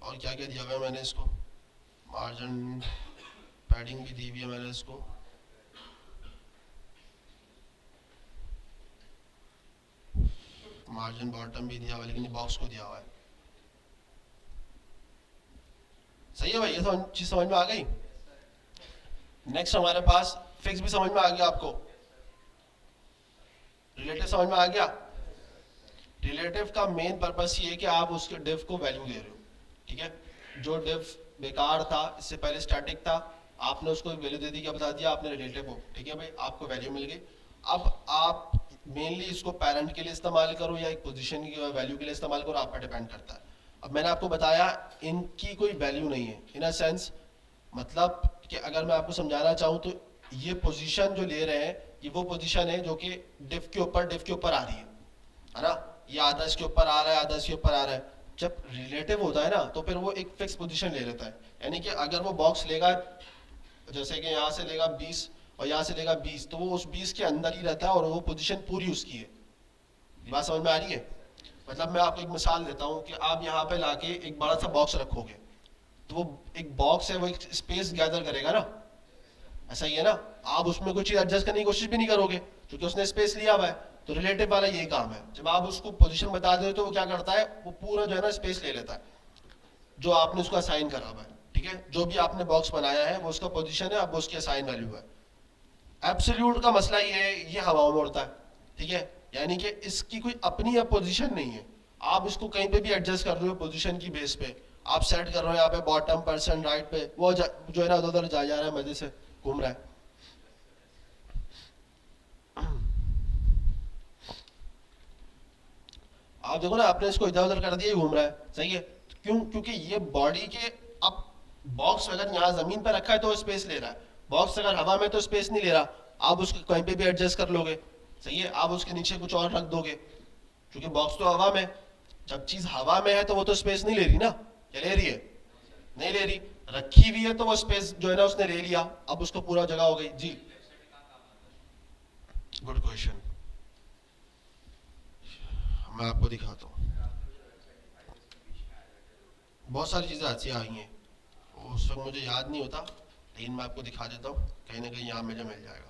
और क्या क्या दिया हुआ है मैंने इसको, मार्जिन पैडिंग भी दी हुई है मैंने इसको, मार्जिन बॉटम भी दिया हुआ है, लेकिन बॉक्स को दिया हुआ है, सही है भाई। ये चीज समझ में आ गई। नेक्स्ट हमारे पास फिक्स भी समझ में आ गया आपको, रिलेटिव समझ में आ गया। रिलेटिव का मेन पर्पस ये है कि आप उसके डिफ को वैल्यू दे रहे हो, ठीक है। जो डिफ बेकार था, इससे पहले स्टैटिक था, आपने उसको वैल्यू दे दी, क्या बता दिया आपने, रिलेटिव को, ठीक है भाई, आपको वैल्यू मिल गई। अब आप मेनली इसको पेरेंट के लिए इस्तेमाल करो या एक पोजीशन की वैल्यू के लिए इस्तेमाल करो, आप पर डिपेंड करता है। अब मैंने आपको बताया इनकी कोई वैल्यू नहीं है इन अ सेंस, मतलब कि अगर मैं आपको समझाना चाहूँ तो ये पोजीशन जो ले रहे हैं, ये वो पोजीशन है जो कि डिफ के ऊपर आ रही है ना, ये आधा इसके ऊपर आ रहा है, आधा इसके ऊपर आ रहा है। जब रिलेटिव होता है ना तो फिर वो एक फिक्स पोजीशन ले लेता है, यानी कि अगर वो बॉक्स लेगा, जैसे कि यहाँ से लेगा 20 और यहाँ से लेगा 20, तो वो उस 20 के अंदर ही रहता है और वो पोजीशन पूरी उसकी है। बात समझ में आ रही है। मतलब मैं आपको एक मिसाल देता हूँ कि आप यहाँ पे लाके एक बड़ा सा बॉक्स रखोगे, तो वो एक बॉक्स है, वो एक स्पेस गैदर करेगा ना, ऐसा ही है ना। आप उसमें कोई चीज एडजस्ट करने की कोशिश भी नहीं करोगे क्योंकि उसने स्पेस लिया हुआ है। तो रिलेटिव वाला यही काम है, जब आप उसको पोजीशन बता दो तो वो क्या करता है, वो पूरा जो है ना स्पेस ले लेता है जो आपने उसको असाइन करा हुआ है, ठीक है। जो भी आपने बॉक्स बनाया है वो उसका पोजीशन है, अब वो उसकी असाइन वैल्यू है। एब्सोल्यूट का मसला ये है, ये हवाओं में उड़ता है, ठीक है, यानी कि इसकी कोई अपनी अब पोजीशन नहीं है। आप इसको कहीं पे भी एडजस्ट कर रहे हो पोजीशन की बेस पे, आप सेट कर रहे हो यहाँ पे बॉटम परसेंट राइट पे, वो जो है ना उधर जा रहा है, मजे से घूम रहा है। आप देखो ना, आपने इसको इधर उधर कर दिया, घूम रहा है, सही है। क्यों, क्योंकि ये बॉडी के, अब बॉक्स अगर यहाँ जमीन पर रखा है तो स्पेस ले रहा है, बॉक्स अगर हवा में तो स्पेस नहीं ले रहा। आप उसको कहीं पे भी एडजस्ट कर लोगे, सही है, आप उसके नीचे कुछ और रख दोगे, क्योंकि बॉक्स तो हवा में, जब चीज हवा में है तो वो तो स्पेस नहीं ले रही ना, क्या ले रही है, नहीं ले रही, रखी हुई है तो वो स्पेस जो है ना उसने ले लिया, अब उसको पूरा जगह हो गई जी। गुड क्वेश्चन, मैं आपको दिखाता हूँ, बहुत सारी चीज़ें ऐसी आई हैं, उस वक्त मुझे याद नहीं होता, लेकिन मैं आपको दिखा देता हूँ, कहीं ना कहीं यहाँ मुझे मिल जाएगा।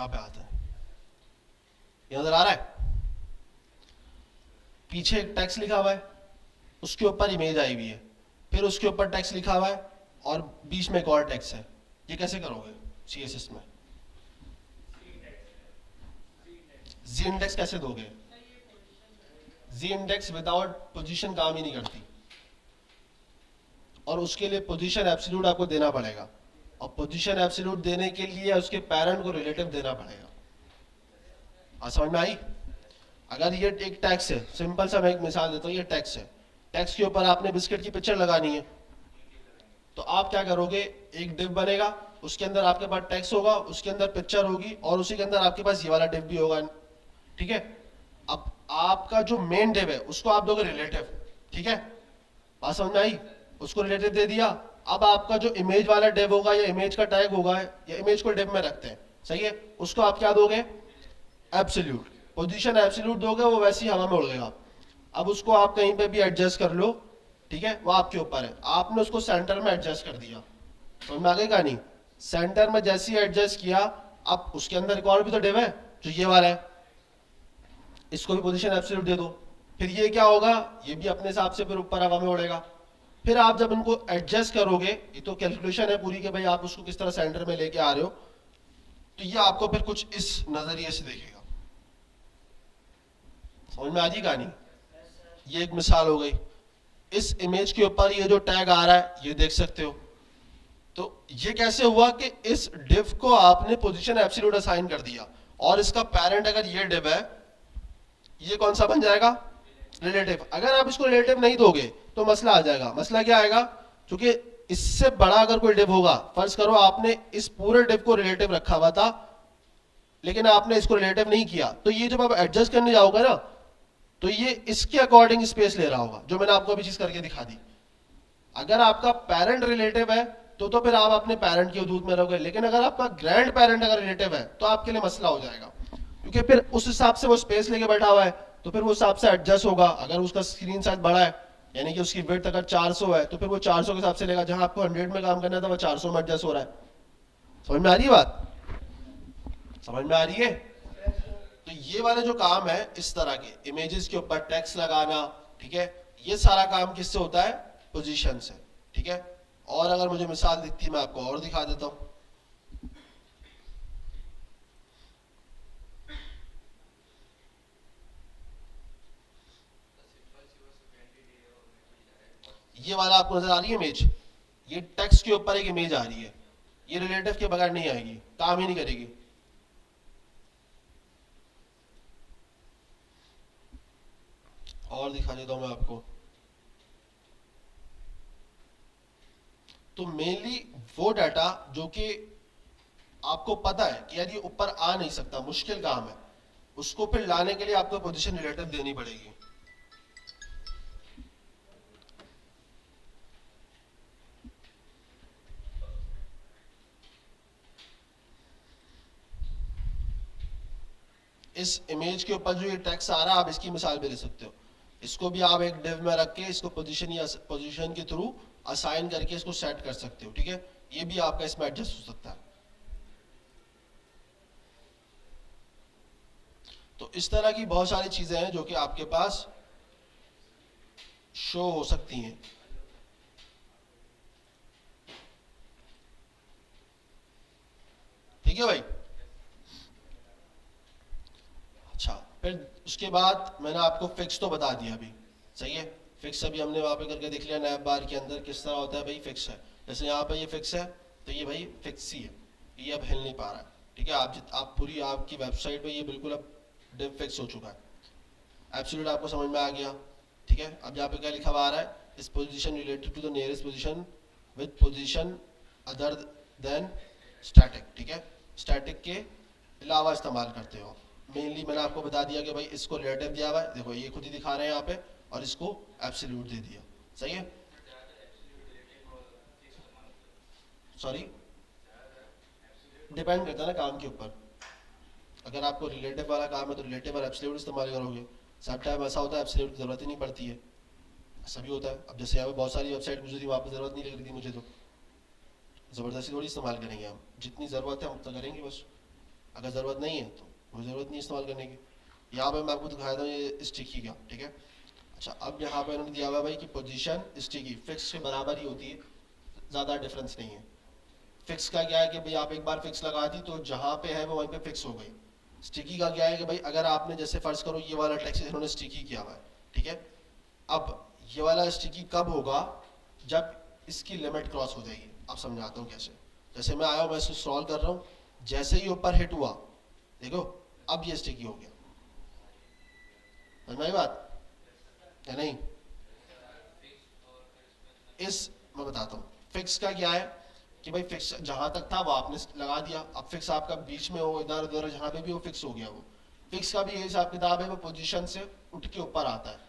यहाँ पे आते हैं, ये नजर आ रहा है, पीछे एक टेक्स्ट लिखा हुआ है, उसके ऊपर इमेज आई हुई है, फिर उसके ऊपर टेक्स्ट लिखा हुआ है और बीच में एक और टेक्स्ट है। ये कैसे करोगे सीएसएस में? जी इंडेक्स कैसे दोगे? जी इंडेक्स विदाउट पोजीशन काम ही नहीं करती, और उसके लिए पोजीशन एब्सोल्यूट आपको देना पड़ेगा, और पोजीशन एब्सोल्यूट देने के लिए उसके पेरेंट को रिलेटिव देना पड़ेगा। आज समझ में आई? अगर ये एक टैक्स है, सिंपल सा मैं एक मिसाल देता हूँ, ये टैक्स है, टैक्स के ऊपर आपने बिस्किट की पिक्चर लगानी है, तो आप क्या करोगे, एक डिव बनेगा, उसके अंदर आपके पास टैक्स होगा, उसके अंदर पिक्चर होगी, और उसी के अंदर आपके पास ये वाला डिव भी होगा, ठीक है। अब आपका जो मेन डिव है उसको आप दोगे रिलेटिव, ठीक है, बात समझ में आई? उसको रिलेटिव दे दिया। अब आपका जो इमेज वाला डिव होगा या इमेज का टैग होगा, या इमेज को डिव में रखते हैं, सही है, उसको आप क्या दोगे? एब्सोल्यूट। पोजीशन एब्सोल्यूट दोगे, वो वैसे ही हवा में उड़ गएगा। अब उसको आप कहीं पे भी एडजस्ट कर लो, ठीक है, वो आपके ऊपर है। आपने उसको सेंटर में एडजस्ट कर दिया, समझ में आ गई कहानी? सेंटर में जैसे ही एडजस्ट किया, अब उसके अंदर एक और भी तो डिव है जो ये वाला है, इसको भी पोजीशन एब्सोल्यूट दे दो, फिर ये क्या होगा, ये भी अपने हिसाब से फिर ऊपर हवा में उड़ेगा। फिर आप जब इनको एडजस्ट करोगे, ये तो कैलकुलेशन है पूरी कि भाई आप उसको किस तरह सेंटर में लेके आ रहे हो, तो ये आपको फिर कुछ इस नजरिए से देखेगा। समझ में आ गई कहानी? ये एक मिसाल हो गई। इस इमेज के ऊपर ये जो टैग आ रहा है ये देख सकते हो। तो ये कैसे हुआ कि इस डिव को आपने पोजीशन एब्सोल्यूट असाइन कर दिया, और इसका पेरेंट अगर ये डिव है, ये कौन सा बन जाएगा? रिलेटिव। अगर आप इसको रिलेटिव नहीं दोगे तो मसला आ जाएगा। मसला क्या आएगा? क्योंकि इससे बड़ा अगर कोई डिव होगा, फर्ज करो आपने इस पूरे डिव को रिलेटिव रखा हुआ था, लेकिन आपने इसको रिलेटिव नहीं किया, तो ये जब आप एडजस्ट करने जाओगे ना, तो ये इसके अकॉर्डिंग स्पेस ले रहा होगा, जो मैंने आपको अभी चीज करके दिखा दी। अगर आपका पेरेंट रिलेटिव है तो फिर आप अपने पेरेंट की हदूद में रहोगे, लेकिन अगर आपका ग्रैंड पेरेंट अगर रिलेटिव है तो आपके लिए मसला हो जाएगा, क्योंकि फिर उस हिसाब से वो स्पेस लेके बैठा हुआ है, तो फिर वो हिसाब से एडजस्ट होगा। अगर उसका स्क्रीन साइज बड़ा है, यानी कि उसकी विड्थ अगर 400 है, तो फिर वो 400 के हिसाब से लेगा, जहां आपको 100 में काम करना था वो 400 में एडजस्ट हो रहा है। समझ में आ रही है बात? समझ में आ रही है? तो ये वाले जो काम है इस तरह के इमेजेस के ऊपर टेक्स्ट लगाना, ठीक है, ये सारा काम किससे होता है? पोजीशन से, ठीक है। और अगर मुझे मिसाल दिखती है मैं आपको और दिखा देता हूं। ये वाला आपको नजर आ रही है इमेज, ये टेक्स्ट के ऊपर एक इमेज आ रही है, ये रिलेटिव के बगैर नहीं आएगी, काम ही नहीं करेगी। और दिखा देता हूं मैं आपको। तो मेनली वो डाटा जो कि आपको पता है कि यार ये ऊपर आ नहीं सकता, मुश्किल काम है, उसको फिर लाने के लिए आपको पोजीशन रिलेटिव देनी पड़ेगी। इस इमेज के ऊपर जो ये टेक्स्ट आ रहा है, आप इसकी मिसाल भी ले सकते हो। इसको भी आप एक डिव में रख के इसको पोजीशन या पोजीशन के थ्रू असाइन करके इसको सेट कर सकते हो, ठीक है। ये भी आपका इसमें एडजस्ट हो सकता है। तो इस तरह की बहुत सारी चीजें हैं जो कि आपके पास शो हो सकती हैं। ठीक है भाई। अच्छा, फिर उसके बाद मैंने आपको फिक्स तो बता दिया अभी, सही है। फिक्स अभी हमने वहां पे करके देख लिया नैप बार के अंदर किस तरह होता है भाई फिक्स है। जैसे यहाँ पे ये फिक्स है, तो ये भाई फिक्स ही है, ये अब हिल नहीं पा रहा है, ठीक है। आप पूरी आपकी वेबसाइट पे ये बिल्कुल अब डिव फिक्स हो चुका है। एब्सोल्यूट आपको समझ में आ गया, ठीक है। अब यहाँ पे क्या लिखा हुआ आ रहा है? इस position related to the nearest position with position other than static, ठीक है। स्टैटिक के अलावा इस्तेमाल करते हो। मेनली मैंने आपको बता दिया कि भाई इसको रिलेटिव दिया हुआ है, देखो ये खुद ही दिखा रहे हैं यहाँ पे, और इसको एब्सोल्यूट दे दिया, सही है। सॉरी, डिपेंड करता है ना काम के ऊपर। अगर आपको रिलेटिव वाला काम है तो रिलेटिव और एब्सोल्यूट इस्तेमाल करोगे। सब टाइम ऐसा होता है एब्सोल्यूट की जरूरत ही नहीं पड़ती है, ऐसा भी होता है। अब जैसे यहाँ पे बहुत सारी वेबसाइट गुजरी, वहाँ पे जरूरत नहीं लग रही थी मुझे, तो ज़बरदस्ती थोड़ी इस्तेमाल करेंगे हम, जितनी ज़रूरत है हम उतना करेंगे बस। अगर ज़रूरत नहीं है तो कोई ज़रूरत नहीं इस्तेमाल करने की। यहाँ पे मैं आपको दिखाया था ये स्टिकी का, ठीक है। अच्छा, अब यहाँ पे इन्होंने दिया हुआ है भाई कि पोजीशन स्टिकी फिक्स के बराबर ही होती है, ज़्यादा डिफरेंस नहीं है। फिक्स का क्या है कि भाई आप एक बार फिक्स लगा दी तो जहाँ पे है वो वहीं पे फिक्स हो गई। स्टिकी का क्या है कि भाई अगर आपने जैसे फर्ज करो ये वाला टेक्स्ट इन्होंने स्टिकी किया हुआ है, ठीक है। अब ये वाला स्टिकी कब होगा, जब इसकी लिमिट क्रॉस हो जाएगी। अब समझाता हूँ कैसे। जैसे मैं आया हूँ, मैं इसको स्क्रॉल कर रहा हूँ, जैसे ही ऊपर हिट हुआ देखो अब ये स्टिकी हो गया। समझ में आई बात या नहीं? इस मैं बताता हूँ फिक्स का क्या है कि भाई फिक्स जहां तक था वो आपने लगा दिया। अब फिक्स आपका बीच में हो, इधर उधर जहां पे भी वो फिक्स हो गया। वो फिक्स का भी ये हिसाब किताब है, वो पोजीशन से उठ के ऊपर आता है।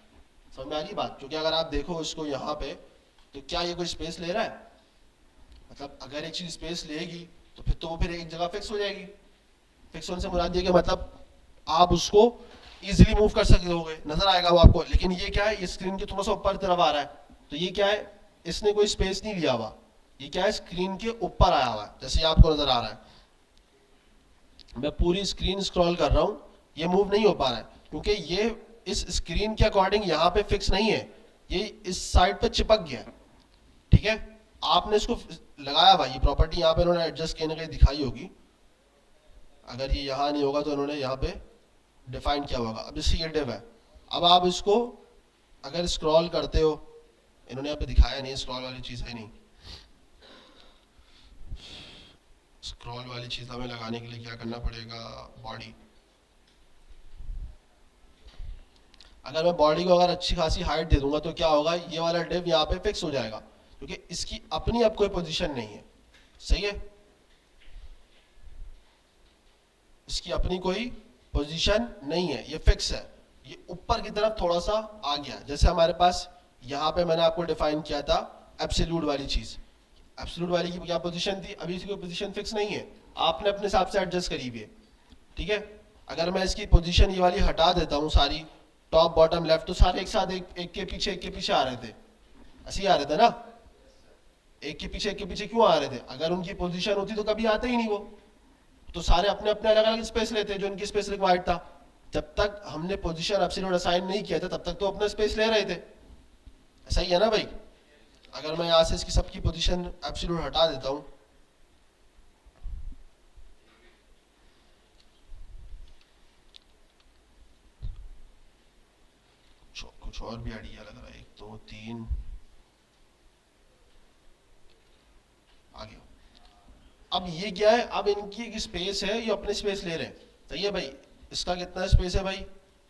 समझ में आ रही बात? क्योंकि अगर आप देखो इसको यहाँ पे, तो क्या ये कोई स्पेस ले रहा है? मतलब अगर एक चीज स्पेस लेगी तो फिर वो फिर एक जगह फिक्स हो जाएगी। फिक्स होने से मुराद ये कि मतलब आप उसको इजीली मूव कर सकते होगे, नजर आएगा वो आपको। लेकिन ये क्या है, ये स्क्रीन के थोड़ा सा ऊपर तरफ आ रहा है, तो ये क्या है, इसने कोई स्पेस नहीं लिया हुआ। ये क्या है, स्क्रीन के ऊपर आया हुआ है, जैसे आपको नजर आ रहा है। मैं पूरी स्क्रीन स्क्रॉल कर रहा हूँ, ये मूव नहीं हो पा रहा है क्योंकि ये इस स्क्रीन के अकॉर्डिंग यहाँ पे फिक्स नहीं है, ये इस साइड पे चिपक गया है, ठीक है। आपने इसको लगाया हुआ, ये प्रॉपर्टी यहाँ पे इन्होंने एडजस्ट करने के लिए दिखाई होगी। अगर ये यहाँ नहीं होगा तो इन्होंने यहाँ पे डिफाइन किया होगा। अब जैसे ये डिव है, अब आप इसको अगर स्क्रॉल करते हो, इन्होंने यहाँ पे दिखाया नहीं, स्क्रॉल वाली चीज़ है नहीं। स्क्रॉल वाली चीज़ हमें लगाने के लिए क्या करना पड़ेगा, बॉडी। अगर मैं बॉडी को अगर अच्छी खासी हाइट दे दूंगा तो क्या होगा, ये वाला डिव यहाँ पे फिक्स हो जाएगा क्योंकि इसकी अपनी अब कोई पोजीशन नहीं है। सही है, इसकी अपनी कोई पोजीशन नहीं है, ये फिक्स है। ये ऊपर की तरफ थोड़ा सा आ गया, जैसे हमारे पास यहाँ पे मैंने आपको डिफाइन किया था एब्सोल्यूट वाली चीज। एब्सोल्यूट वाली की क्या पोजीशन थी, अभी इसकी पोजीशन फिक्स नहीं है, आपने अपने हिसाब से एडजस्ट करी हुई है, ठीक है। अगर मैं इसकी पोजीशन ये वाली हटा देता हूँ सारी, टॉप बॉटम लेफ्ट, तो सारे एक साथ एक के पीछे आ रहे थे, ऐसे ही आ रहे थे ना। एक के पीछे क्यों आ रहे थे, अगर उनकी पोजीशन होती तो कभी आते ही नहीं वो। तो सारे अपने अपने अलग अलग स्पेस लेते, जो इनकी स्पेस रिक्वायर्ड था। जब तक हमने पोजीशन एब्सोल्यूट असाइन नहीं किया था तब तक तो अपना स्पेस ले रहे थे। ऐसा ही है ना भाई। अगर मैं यहाँ से इसकी सबकी पोजीशन एब्सोल्यूट हटा देता हूँ, कुछ और भी आइडिया लग रहा है, 1 2 3 आ गया। अब ये क्या है, अब इनकी एक स्पेस है, ये अपने स्पेस ले रहे हैं। सही है भाई, इसका कितना स्पेस है भाई,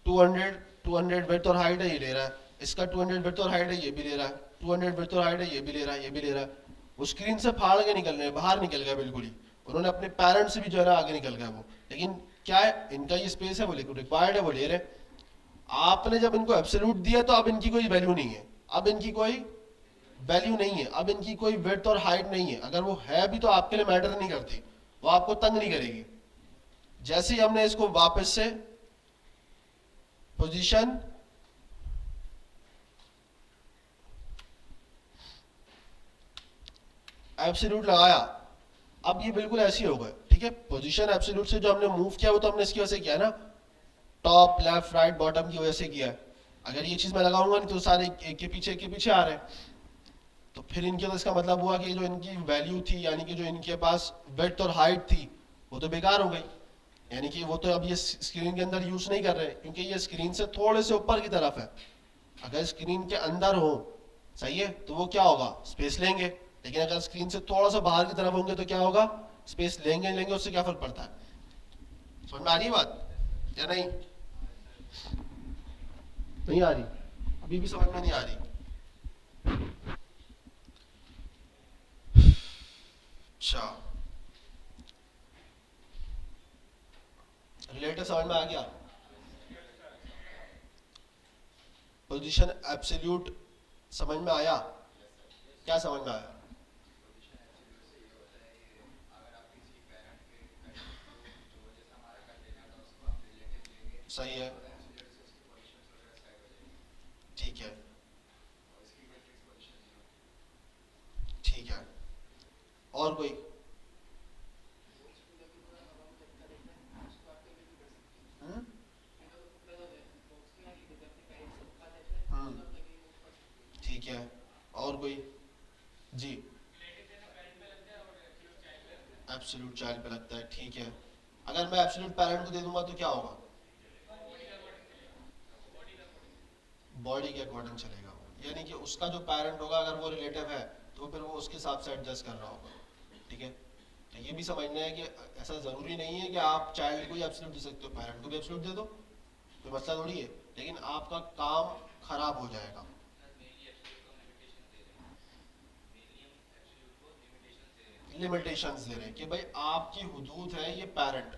200 विड्थ और हाइट है, ये ले रहा है। इसका 200 विड्थ और हाइट है, ये भी ले रहा है। 200 विड्थ और हाइट है, ये भी ले रहा है, ये भी ले रहा है। वो स्क्रीन से फाड़ के निकल रहे हैं, बाहर निकल गया बिल्कुल ही। उन्होंने अपने पेरेंट्स से भी जो है ना आगे निकल गया वो। लेकिन क्या है, इनका ये स्पेस है, वो रिक्वायर्ड है, वो ले रहे हैं। आपने जब इनको एब्सोल्यूट दिया तो अब इनकी कोई वैल्यू नहीं है, अब इनकी कोई वैल्यू नहीं है, अब इनकी कोई विड्थ और हाइट नहीं है। अगर वो है भी तो आपके लिए मैटर नहीं करती, वो आपको तंग नहीं करेगी। जैसे ही हमने इसको वापस से पोजीशन एब्सोल्यूट लगाया, अब ये बिल्कुल ऐसी हो गए, ठीक है। पोजीशन एब्सोल्यूट से जो हमने मूव किया वो तो हमने इसकी वजह से किया ना, टॉप लेफ्ट राइट बॉटम की वजह से किया है। अगर ये चीज मैं लगाऊंगा नहीं तो सारे एक के पीछे आ रहे हैं, तो फिर इनके तो इसका मतलब हुआ कि जो इनकी वैल्यू थी, यानी कि जो इनके पास विड्थ और हाइट थी, वो तो बेकार हो गई। यानी कि वो तो अब ये स्क्रीन के अंदर यूज नहीं कर रहे क्योंकि ये स्क्रीन से थोड़े से ऊपर की तरफ है। अगर स्क्रीन के अंदर हो, सही है, तो वो क्या होगा, स्पेस लेंगे। लेकिन अगर स्क्रीन से थोड़ा सा बाहर की तरफ होंगे तो क्या होगा, स्पेस लेंगे, उससे क्या फर्क पड़ता है। समझ में आ रही है बात या नहीं? नहीं आ रही, अभी भी समझ में नहीं आ रही। अच्छा, रिलेटिव समझ में आ गया। पोजीशन एब्सोल्यूट समझ में आया? क्या समझ में आया? सही है, ठीक है, ठीक है। और कोई? ठीक है, और कोई? जी, एब्सोल्यूट चाइल्ड पे लगता है, ठीक है। अगर मैं एब्सोल्यूट पेरेंट को दे दूंगा तो क्या होगा? बॉडी के अकॉर्डिंग चलेगा वो, यानी कि उसका जो पेरेंट होगा अगर वो रिलेटिव है तो फिर वो उसके हिसाब से एडजस्ट कर रहा होगा, ठीक है। तो ये भी समझना है कि ऐसा ज़रूरी नहीं है कि आप चाइल्ड को ही एब्सोल्यूट दे सकते हो, पेरेंट को भी एब्सोल्यूट दे दो, कोई मसला थोड़ी है। लेकिन आपका काम खराब हो जाएगा। लिमिटेशंस दे रहे हैं कि भाई आपकी हुदूद है ये पेरेंट,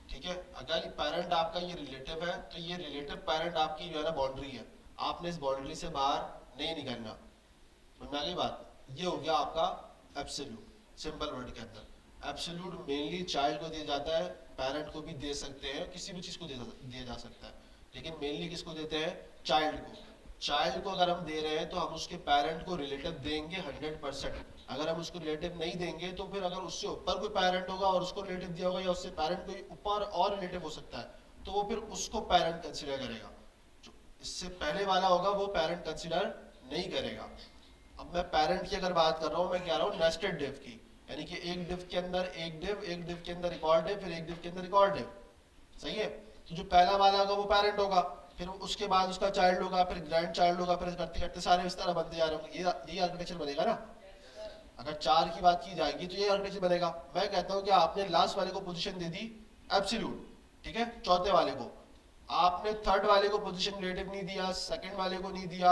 ठीक है। अगर पेरेंट आपका ये रिलेटिव है तो ये रिलेटिव पेरेंट आपकी जो है ना बाउंड्री है, आपने इस बाउंड्री से बाहर नहीं निकलना। समझ में आ गई बात? ये हो गया आपका एब्सोल्यूट, सिंपल वर्ड के अंदर। एब्सोल्यूट मेनली चाइल्ड को दिया जाता है, पेरेंट को भी दे सकते हैं, किसी भी चीज़ को दिया जा सकता है, लेकिन मेनली किसको देते हैं? चाइल्ड को। चाइल्ड को अगर हम दे रहे हैं तो हम उसके पेरेंट को रिलेटिव देंगे 100%। अगर हम उसको रिलेटिव नहीं देंगे तो फिर अगर उससे ऊपर कोई पेरेंट होगा और उसको रिलेटिव दिया होगा, या उससे पेरेंट कोई ऊपर और रिलेटिव हो सकता है, तो वो फिर उसको पेरेंट कंसिडर करेगा। जो इससे पहले वाला होगा वो पेरेंट कंसिडर नहीं करेगा। अब मैं पेरेंट की अगर बात कर रहा हूँ, मैं कह रहा हूँ नेस्टेड डिव की, यानी कि एक डिव के अंदर एक डिव, एक डिव के अंदर एक और डिव, फिर एक डिव के अंदर एक और डिव, सही है। तो जो पहला वाला होगा वो पेरेंट होगा, फिर उसके बाद उसका चाइल्ड होगा, फिर ग्रैंड चाइल्ड होगा, फिर करते करते सारे इस तरह बनते जा रहे होंगे। यही आर्किटेक्चर बनेगा ना। अगर चार की बात की जाएगी तो ये आर्किटेक्चर बनेगा। मैं कहता हूँ कि आपने लास्ट वाले को पोजीशन दे दी एब्सोल्यूट, ठीक है, चौथे वाले को। आपने थर्ड वाले को पोजीशन रिलेटिव नहीं दिया, सेकंड वाले को नहीं दिया,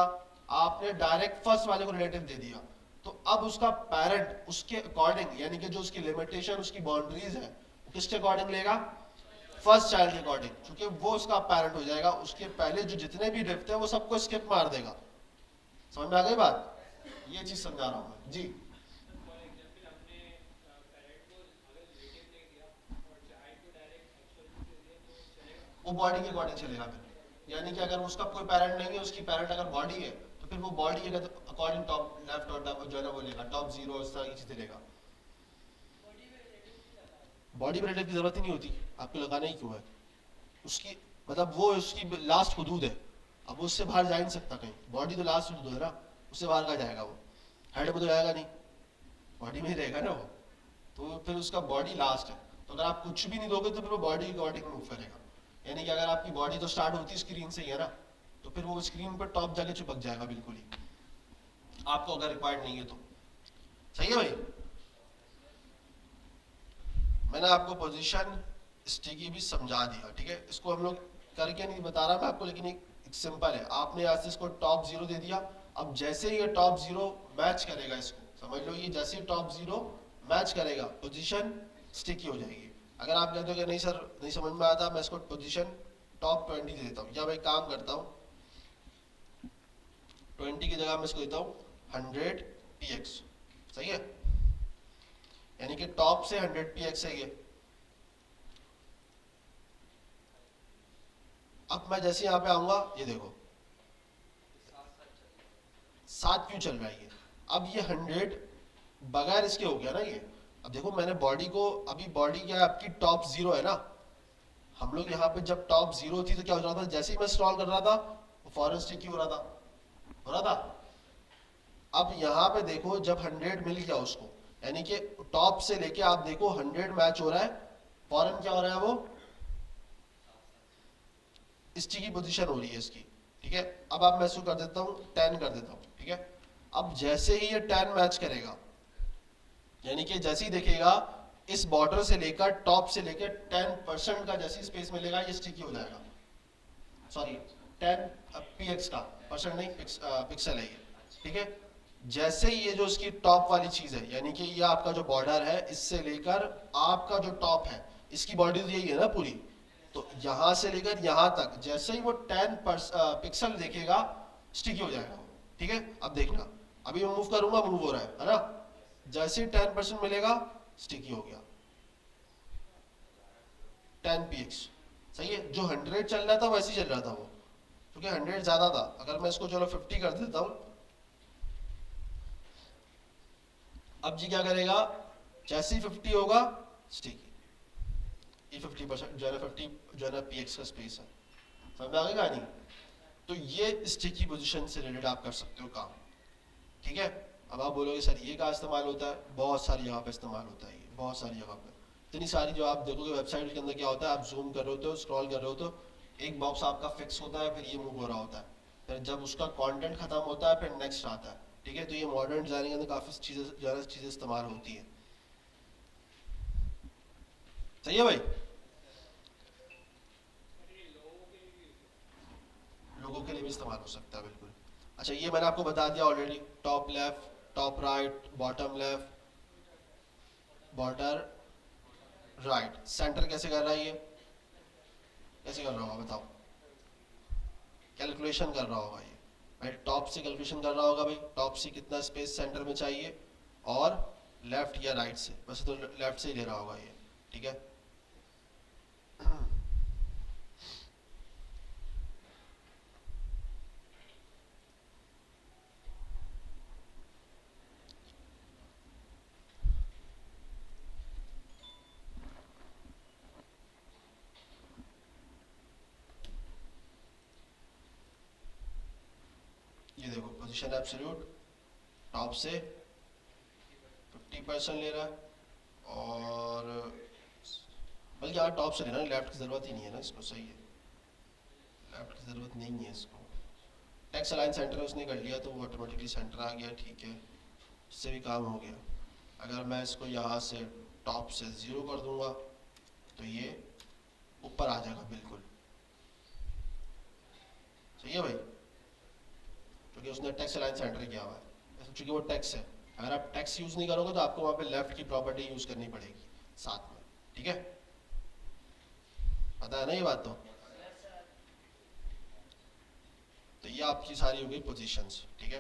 आपने डायरेक्ट फर्स्ट वाले को रिलेटिव दे दिया। तो अब उसका पेरेंट उसके अकॉर्डिंग, यानी कि जो उसकी लिमिटेशन, उसकी बाउंड्रीज है, वो किसके अकॉर्डिंग लेगा? फर्स्ट चाइल्ड के अकॉर्डिंग, क्योंकि वो उसका पेरेंट हो जाएगा। उसके पहले जो जितने भी ड्रिफ्ट है वो सबको स्किप मार देगा। समझ में आ गई बात? ये चीज समझा रहा हूं मैं जी। वो बॉडी के अकॉर्डिंग चलेगा फिर, यानी कि अगर उसका कोई पेरेंट नहीं है, उसकी पेरेंट अगर बॉडी है तो फिर वो बॉडी के अकॉर्डिंग टॉप लेफ्ट और टॉप जो है ना वो लेगा, टॉप जीरो, इस तरह की चीजें लेगा। बॉडी में रिलेटिव की जरूरत ही नहीं होती, आपको लगाना ही क्यों है? उसकी मतलब वो उसकी लास्ट हदूद है। अब वो उससे बाहर जा ही नहीं सकता कहीं, बॉडी तो लास्ट हदूद है ना, उससे बाहर का जाएगा वो? हेड में तो जाएगा नहीं, बॉडी में ही रहेगा ना वो। तो फिर उसका बॉडी लास्ट है। तो अगर आप कुछ भी नहीं दोगे तो फिर वो बॉडी के अकॉर्डिंग मूव करेगा। यानी कि अगर आपकी बॉडी तो स्टार्ट होती है स्क्रीन से ही है ना, तो फिर वो स्क्रीन पर टॉप जाके चिपक जाएगा बिल्कुल ही, आपको अगर रिक्वायर्ड नहीं है तो। सही है भाई? मैंने आपको पोजीशन स्टिकी भी समझा दिया, ठीक है। इसको हम लोग करके नहीं बता रहा मैं आपको, लेकिन एक सिंपल है। आपने यहाँ से इसको टॉप जीरो दे दिया। अब जैसे ही ये टॉप जीरो मैच करेगा, इसको समझ लो, ये जैसे ही टॉप जीरो मैच करेगा पोजीशन स्टिकी हो जाएगी। अगर आप कहते हो कि नहीं सर नहीं समझ में आता, मैं इसको पोजीशन टॉप 20 दे देता हूँ, या मैं एक काम करता हूँ 20 की जगह मैं इसको देता हूँ 100 px, सही है। यानी कि टॉप से 100 px है ये। अब मैं जैसे यहाँ पे आऊंगा, ये देखो सात क्यों चल रहा है ये? अब ये 100 बगैर इसके हो गया ना ये। अब देखो मैंने बॉडी को, अभी बॉडी क्या है आपकी? टॉप जीरो है ना। हम लोग यहाँ पे जब टॉप जीरो थी तो क्या हो रहा था? जैसे ही मैं स्क्रॉल कर रहा था वो फॉरन स्टिक हो रहा था, हो रहा था। अब यहाँ पे देखो जब 100 मिल गया उसको, यानी कि टॉप से लेके आप देखो 100 मैच हो रहा है, फॉरन क्या हो रहा है? वो स्टिकी पोजीशन हो रही है इसकी, ठीक है। अब आप मैं इसको कर देता हूँ 10 कर देता हूँ, ठीक है। अब जैसे ही ये 10 मैच करेगा, यानी कि जैसे ही देखेगा इस बॉर्डर से लेकर टॉप से लेकर 10% का जैसी स्पेस मिलेगा ये स्टिकी हो जाएगा। सॉरी 10 px का, परसेंट नहीं, पिक्सल है ये, ठीक है। जैसे ही ये जो इसकी टॉप वाली चीज है, यानी कि ये आपका जो बॉर्डर है इससे लेकर आपका जो टॉप है, इसकी बॉडी तो यही है ना पूरी, तो यहां से लेकर यहां तक जैसे ही वो 10 पिक्सल देखेगा स्टिकी हो जाएगा, ठीक है। अब देखना, अभी मैं मूव करूंगा, मूव हो रहा है ना। जैसे ही 10% मिलेगा स्टिकी हो गया 10 px, सही है। जो 100 चल रहा था वैसे ही चल रहा था वो, क्योंकि 100 ज्यादा था। अगर मैं इसको चलो 50 कर देता हूं, अब जी क्या करेगा? जैसे ही 50 होगा स्टिकी, ये 50% जो है ना, 50 जो है ना px का स्पेस है। समझ में आ गई कहानी? तो ये स्टिकी पोजीशन से रिलेटेड आप कर सकते हो काम, ठीक है। अब आप बोलोगे सर ये कहाँ इस्तेमाल होता है, बहुत सारी जगह पे इस्तेमाल होता है, ये बहुत सारी जगह पे, इतनी सारी जो आप देखोगे वेबसाइट के अंदर क्या होता है, आप जूम कर रहे होते हो, स्क्रॉल कर रहे हो तो एक बॉक्स आपका फिक्स होता है, फिर ये मूव हो रहा होता है, फिर जब उसका कंटेंट खत्म होता है फिर नेक्स्ट आता है, ठीक है। तो ये मॉडर्न डिजाइनिंग के अंदर काफ़ी चीज़ें ज़्यादा चीज़ें इस्तेमाल होती हैं। सही है भाई, लोगों के लिए भी इस्तेमाल हो सकता है बिल्कुल। अच्छा ये मैंने आपको बता दिया already, top left, top right, bottom left, border right, centre कैसे कर रहा है ये, कैसे कर रहा होगा बताओ, कैलकुलेशन कर रहा होगा ये भाई, टॉप से कैलकुलेशन कर रहा होगा भाई, टॉप से कितना स्पेस सेंटर में चाहिए, और लेफ्ट या राइट से, वैसे तो लेफ्ट से ही ले रहा होगा ये, ठीक है। ये देखो पोजीशन एब्सोल्यूट, टॉप से 50% ले रहा है, और बल्कि यहाँ टॉप से लेना है, लेफ्ट की ज़रूरत ही नहीं है ना इसको, सही है, लेफ्ट की ज़रूरत नहीं है इसको। टेक्स्ट अलाइन सेंटर उसने कर लिया तो वो ऑटोमेटिकली सेंटर आ गया, ठीक है, इससे भी काम हो गया। अगर मैं इसको यहाँ से टॉप से 0 कर दूंगा तो ये ऊपर आ जाएगा बिल्कुल, सही है भाई, क्योंकि उसने टेक्स्ट अलाइन सेंटर किया हुआ है, चूंकि वो टेक्स्ट है। अगर आप टेक्स्ट यूज़ नहीं करोगे तो आपको वहाँ पे लेफ्ट की प्रॉपर्टी यूज़ करनी पड़ेगी साथ में, ठीक है, पता है ना ये बात। तो ये आपकी सारी हो गई पोजीशंस, ठीक है।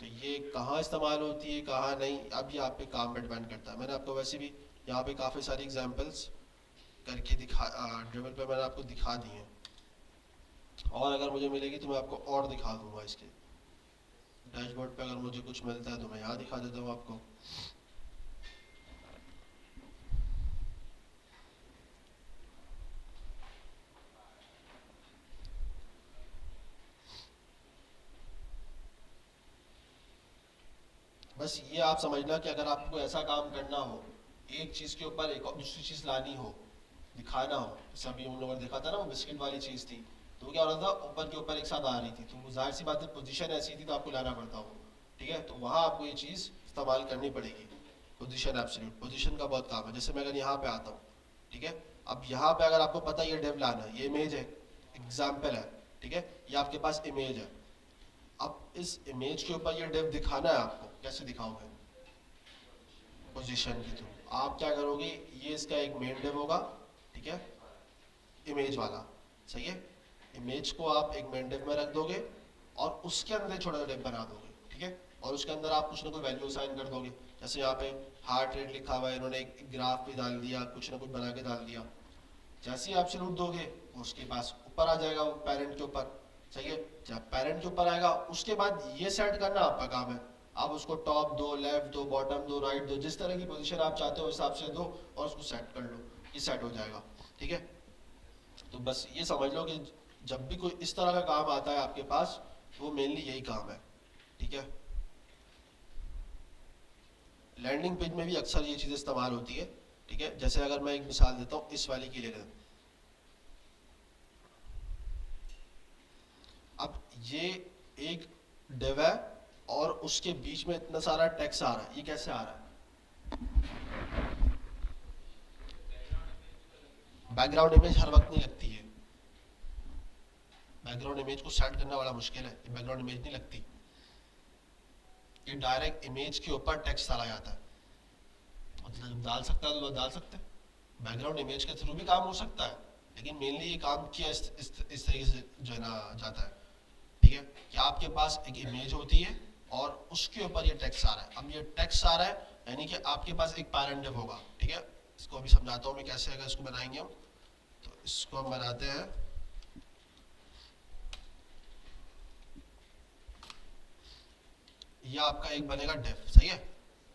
तो ये कहाँ इस्तेमाल होती है कहाँ नहीं, अब ये आप पे काम पे डिपेंड करता है। मैंने आपको वैसे भी यहाँ पे काफ़ी सारी एग्जांपल्स करके दिखा, ड्रिबल पे मैंने आपको दिखा दी हैं, और अगर मुझे मिलेगी तो मैं आपको और दिखा दूंगा। इसके डैशबोर्ड पे अगर मुझे कुछ मिलता है तो मैं यहाँ दिखा देता हूँ आपको। बस ये आप समझना कि अगर आपको ऐसा काम करना हो, एक चीज़ के ऊपर एक और दूसरी चीज़ लानी हो, दिखाना हो, जैसे अभी उन लोगों ने देखा था ना वो बिस्किट वाली चीज़ थी, तो वो क्या हो रहा था, ऊपर के ऊपर एक साथ आ रही थी, तो जाहिर सी बात है पोजीशन ऐसी थी तो आपको लाना पड़ता हो, ठीक है। तो वहाँ आपको ये चीज़ इस्तेमाल करनी पड़ेगी, पोजीशन एब्सोल्यूट, पोजीशन का बहुत काम है। जैसे मैं अगर यहाँ पे आता हूँ, ठीक है, अब यहाँ पे अगर आपको पता है ये डेव लाना है, ये इमेज है, एग्जाम्पल है, ठीक है, ये आपके पास इमेज है। अब इस इमेज के ऊपर ये डेव दिखाना है आपको, कैसे दिखाओगे, पोजीशन के थ्रू। आप क्या करोगे, ये इसका एक मेन डेव होगा, ठीक है, इमेज वाला, सही है। इमेज को आप एक मेन डेव में रख दोगे और उसके अंदर एक छोटा सा डेव बना दोगे, ठीक है, और उसके अंदर आप कुछ ना कुछ वैल्यू असाइन कर दोगे। जैसे यहाँ पे हार्ट रेट लिखा हुआ है, इन्होंने एक ग्राफ भी डाल दिया, कुछ ना कुछ बना के डाल दिया। जैसे ही आप एब्सोल्यूट दोगे उसके पास ऊपर आ जाएगा वो पेरेंट के ऊपर, सही है। जब पेरेंट के ऊपर आएगा उसके बाद ये सेट करना आपका काम है, आप उसको टॉप दो, लेफ्ट दो, बॉटम दो, राइट दो, जिस तरह की पोजीशन आप चाहते हो उस हिसाब से दो और उसको सेट कर लो, ये सेट हो जाएगा, ठीक है। तो बस ये समझ लो कि जब भी कोई इस तरह का काम आता है आपके पास, वो मेनली यही काम है, ठीक है। लैंडिंग पेज में भी अक्सर ये चीज़ इस्तेमाल होती है, ठीक है। जैसे अगर मैं एक मिसाल देता हूँ इस वाली की ले लें, अब ये एक डिव है और उसके बीच में इतना सारा टेक्स्ट आ रहा है, ये कैसे आ रहा है, बैकग्राउंड इमेज हर वक्त नहीं लगती है, बैकग्राउंड इमेज को सेट करना बड़ा मुश्किल है, ये बैकग्राउंड इमेज नहीं लगती, ये डायरेक्ट इमेज के ऊपर टेक्स्ट डाला जाता है, मतलब डाल सकता है तो डाल सकते हैं, बैकग्राउंड इमेज के थ्रू भी काम हो सकता है, लेकिन मेनली ये काम किया इस तरीके से जो है ना जाता है, ठीक है, कि आपके पास एक इमेज होती है और उसके ऊपर ये टेक्स्ट आ रहा है। अब ये टेक्स्ट आ रहा है यानी कि आपके पास एक पैरेंट होगा, ठीक है। इसको अभी समझाता हूँ मैं कैसे अगर इसको बनाएंगे हम, तो इसको हम बनाते हैं, ये आपका एक बनेगा डेफ, सही है,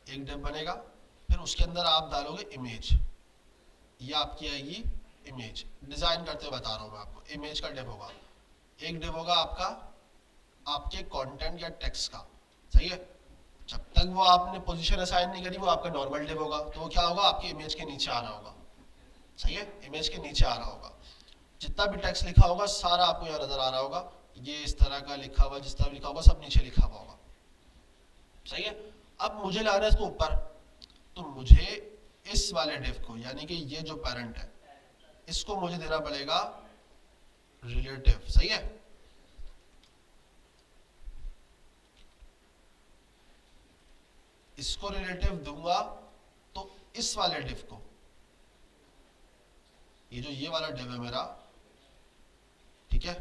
एक डेफ बनेगा, फिर उसके अंदर आप डालोगे इमेज, ये आपकी आएगी इमेज, डिजाइन करते हुए बता रहा हूँ मैं आपको, इमेज का डेफ होगा, एक डेफ होगा आपका आपके कंटेंट या टेक्स्ट का, सही है। जब तक वो आपने पोजीशन असाइन नहीं करी वो आपका नॉर्मल डिव होगा, तो वो क्या होगा, आपकी इमेज के नीचे आ रहा होगा। सही है, इमेज के नीचे आ रहा होगा। जितना भी टेक्स्ट लिखा होगा सारा आपको यहाँ नजर आ रहा होगा। ये इस तरह का लिखा हुआ, जिस तरह भी लिखा होगा सब नीचे लिखा हुआ होगा। सही है। अब मुझे लाना है इसको ऊपर, तो मुझे इस वाले डिव को, यानी कि ये जो पेरेंट है, इसको मुझे देना पड़ेगा रिलेटिव। सही है। इसको रिलेटिव दूंगा तो इस वाले डिव को, ये जो ये वाला डिव है मेरा, ठीक है,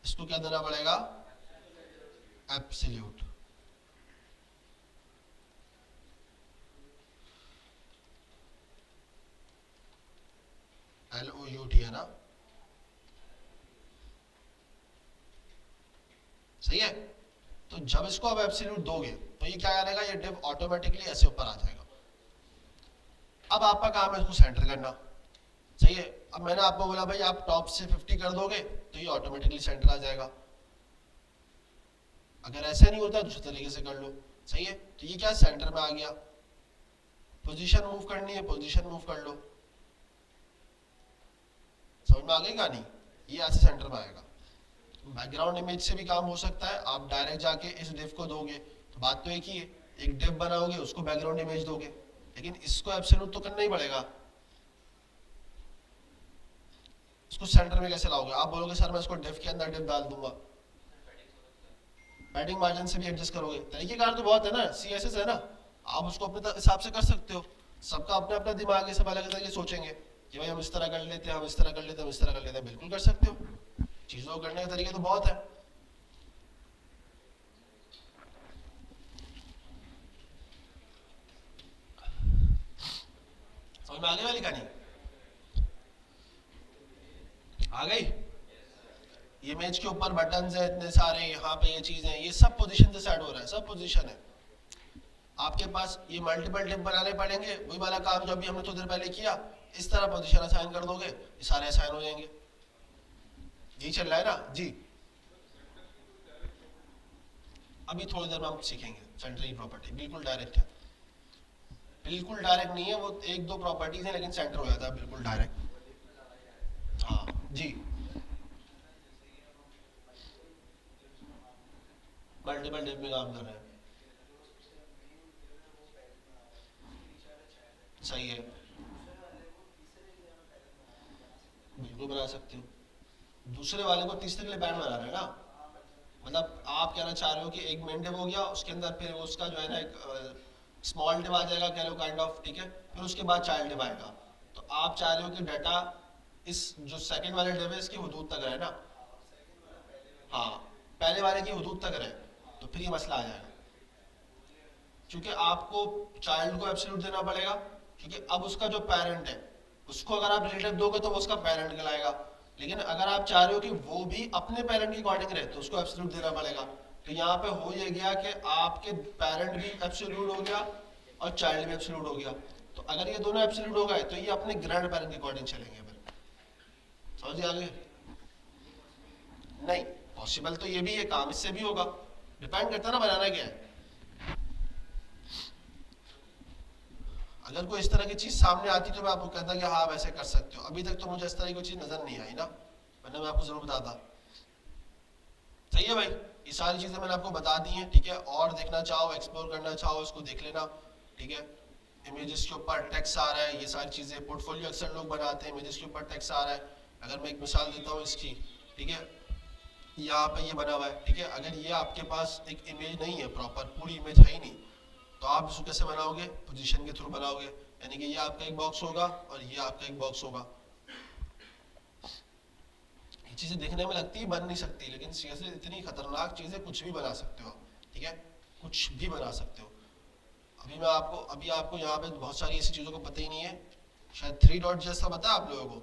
इसको क्या देना पड़ेगा, एब्सोल्यूट। LOUT है ना, सही है। तो जब इसको आप एब्सोल्यूट दोगे तो ये क्या करेगा, ये डिव ऑटोमेटिकली ऐसे ऊपर आ जाएगा। अब आपका काम है इसको सेंटर करना। सही है। अब मैंने आपको बोला भाई आप टॉप से 50 कर दोगे तो ये ऑटोमेटिकली सेंटर आ जाएगा। अगर ऐसा नहीं होता दूसरे तरीके से कर लो। सही है। तो ये क्या सेंटर में आ गया। पोजीशन मूव करनी है, पोजीशन मूव कर लो। समझ में आ गई कहानी। ये ऐसे सेंटर में आएगा। बैकग्राउंड इमेज से भी काम हो सकता है, आप डायरेक्ट जाके इस डिव को दोगे तो बात तो एक ही है, एक डिव बनाओगे उसको बैकग्राउंड इमेज दोगे, लेकिन इसको एब्सोल्यूट तो करना ही पड़ेगा। इसको सेंटर में कैसे लाओगे, आप बोलोगे सर मैं इसको डिव के अंदर डिव डाल दूंगा, पैडिंग मार्जिन से भी एडजस्ट करोगे। तरीकेकार तो बहुत है ना, CSS है ना, आप उसको अपने हिसाब से कर सकते हो। सबका अपना अपना दिमाग है, सब अलग अलग सोचेंगे कि भाई हम इस तरह कर लेते हैं, हम इस तरह कर लेते हैं, हम इस तरह कर लेते हैं। बिल्कुल कर सकते हो, चीजों को करने के तरीके तो बहुत है। समझ में आने वाली कहानी आ गई। ये इमेज के ऊपर बटन है इतने सारे, यहाँ पे ये चीजें, ये सब पोजीशन से सेट हो रहा है, सब पोजीशन है। आपके पास ये मल्टीपल डिव बनाने पड़ेंगे, वही वाला काम जो अभी हमने थोड़ी देर पहले किया। इस तरह पोजीशन असाइन कर दोगे, ये सारे असाइन हो जाएंगे। यही चल रहा है ना जी। अभी थोड़ी देर में हम सीखेंगे सेंटरिंग प्रॉपर्टी। बिल्कुल डायरेक्ट है, बिल्कुल डायरेक्ट नहीं है, वो एक दो प्रॉपर्टीज है लेकिन सेंटर हो जाता है बिल्कुल डायरेक्ट। हाँ जी। मल्टीपल डिव में काम कर रहे हैं, सही है, बिल्कुल बना सकते हो। दूसरे वाले को तीसरे के लिए बैंड बना रहे हैं ना, मतलब आप कहना चाह रहे हो कि एक मेन डिव हो गया, उसके अंदर फिर उसका जो है ना एक स्मॉल डिव आ जाएगा, कह लो काइंड ऑफ, ठीक है, फिर उसके बाद चाइल्ड डिव आएगा। तो आप चाह रहे हो कि डाटा इस जो सेकंड वाले डिव है इसकी हुदूद तक रहे ना। हाँ, पहले वाले की हुदूद तक रहे, तो फिर ये मसला आ जाएगा। क्योंकि आपको चाइल्ड को एब्सोल्यूट देना पड़ेगा, क्योंकि अब उसका जो पेरेंट है उसको अगर आप रिलेटिव दोगे तो वो उसका पेरेंट कहलाएगा। लेकिन अगर आप चाह रहे हो कि वो भी अपने पेरेंट के अकॉर्डिंग रहे तो उसको एब्सोल्यूट देना पड़ेगा। तो यहाँ पे हो ये गया कि आपके पेरेंट भी एब्सोल्यूट हो गया और चाइल्ड भी एब्सोल्यूट हो गया। तो अगर ये दोनों एब्सोल्यूट हो गए तो ये अपने ग्रैंड पेरेंट के अकॉर्डिंग चलेंगे। फिर समझ आ गए। नहीं, पॉसिबल तो ये भी है, काम इससे भी होगा, डिपेंड करता है ना बनाना क्या है। अगर कोई इस तरह की चीज सामने आती तो मैं आपको कहता कि हाँ वैसे कर सकते हो। अभी तक तो मुझे इस तरह की कोई चीज नजर नहीं आई ना, वरना मैं आपको जरूर बताता। सही है भाई, ये सारी चीजें मैंने आपको बता दी हैं, ठीक है। और देखना चाहो, एक्सप्लोर करना चाहो, इसको देख लेना, ठीक है। इमेजेस के ऊपर टेक्स्ट आ रहा है, ये सारी चीजें पोर्टफोलियो अक्सर लोग बनाते हैं, इमेजेस के ऊपर टेक्स्ट आ रहा है। अगर मैं एक मिसाल देता हूँ इसकी, ठीक है, यहाँ पे ये बना हुआ है, ठीक है। अगर ये आपके पास एक इमेज नहीं है, प्रॉपर पूरी इमेज है ही नहीं, तो आप इसको कैसे बनाओगे, पोजीशन के थ्रू बनाओगे। यानी कि ये आपका एक बॉक्स होगा और ये आपका एक बॉक्स होगा। ये चीजें दिखने में लगती है बन नहीं सकती, लेकिन सीएसएस इतनी खतरनाक चीज है, कुछ भी बना सकते हो, ठीक है, कुछ भी बना सकते हो। अभी आपको यहाँ पे बहुत सारी ऐसी चीजों को पता ही नहीं है। शायद 3 डॉट जैसा पता है आप लोगों को,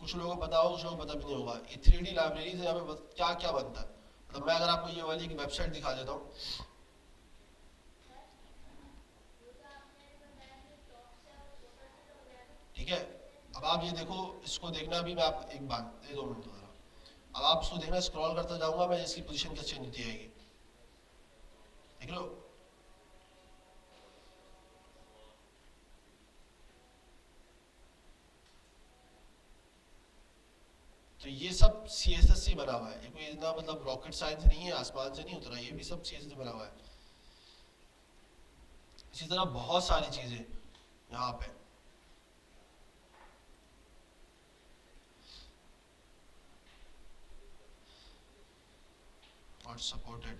कुछ लोगों को पता होगा, कुछ लोगों को पता भी नहीं होगा। ये 3D लाइब्रेरी से यहाँ पे क्या क्या बनता है। मतलब मैं अगर आपको ये वाली एक वेबसाइट दिखा देता हूँ, ठीक है। अब आप ये देखो, इसको देखना भी, मैं आप एक बात ये 2 मिनट दो जरा। अब आप इसको देखना, स्क्रॉल करता जाऊंगा मैं, इसकी पोजीशन कैसे चेंज होती आएगी। देख लो। तो ये सब सीएसएस से बना हुआ है, ये कोई इतना मतलब रॉकेट साइंस नहीं है, आसमान से नहीं उतरा, ये भी सब सीएसएस से बना हुआ है। इसी तरह बहुत सारी चीजें यहाँ पे और सपोर्टेड।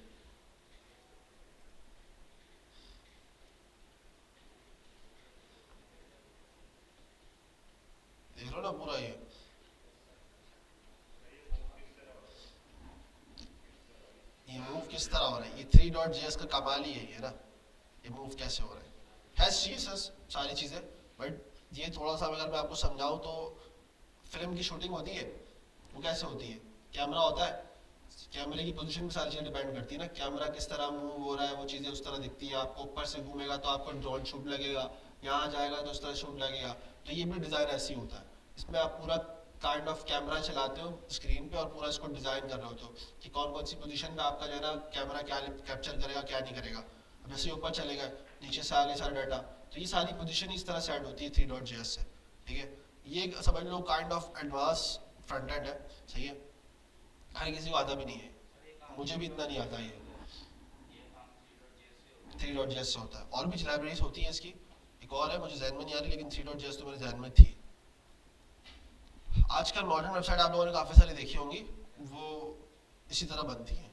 देख लो ना पूरा ये मूव किस तरह हो रहा है, ये थ्री डॉट जेएस का कमाल ही है ना, ये मूव कैसे हो रहा है सीएसएस सारी चीजें। बट ये थोड़ा सा अगर मैं आपको समझाऊं तो फिल्म की शूटिंग होती है वो कैसे होती है, कैमरा होता है, कैमरे की पोजीशन में सारी चीजें डिपेंड करती है ना, कैमरा किस तरह मूव हो रहा है वो चीजें उस तरह दिखती है आपको, ऊपर से घूमेगा तो आपको ड्रोन शूट लगेगा, यहाँ जाएगा तो उस तरह शूट लगेगा। तो ये भी डिजाइन ऐसे ही होता है, इसमें आप पूरा काइंड ऑफ कैमरा चलाते हो स्क्रीन पे और पूरा इसको डिजाइन कर रहे होते हो कि कौन कौन सी पोजीशन पे आपका जो है ना कैमरा क्या कैप्चर करेगा क्या नहीं करेगा। अब जैसे ऊपर चलेगा नीचे से आगे सारा डाटा, तो ये सारी पोजीशन इस तरह से ऐड होती है थ्री डॉट जेएस से। ठीक है, ये समझ लो kind of advance front end है। सही है, हर किसी को आता भी नहीं है, मुझे भी इतना नहीं आता ये। थ्री डॉट जेएस से होता है, और भी लाइब्रेरीज होती है इसकी, एक और है मुझे जहन में नहीं आ रही, लेकिन थ्री डॉट जेएस तो मेरे जहन में थी। आजकल मॉडर्न वेबसाइट आप लोगों ने काफ़ी सारी देखी होंगी, वो इसी तरह बनती हैं,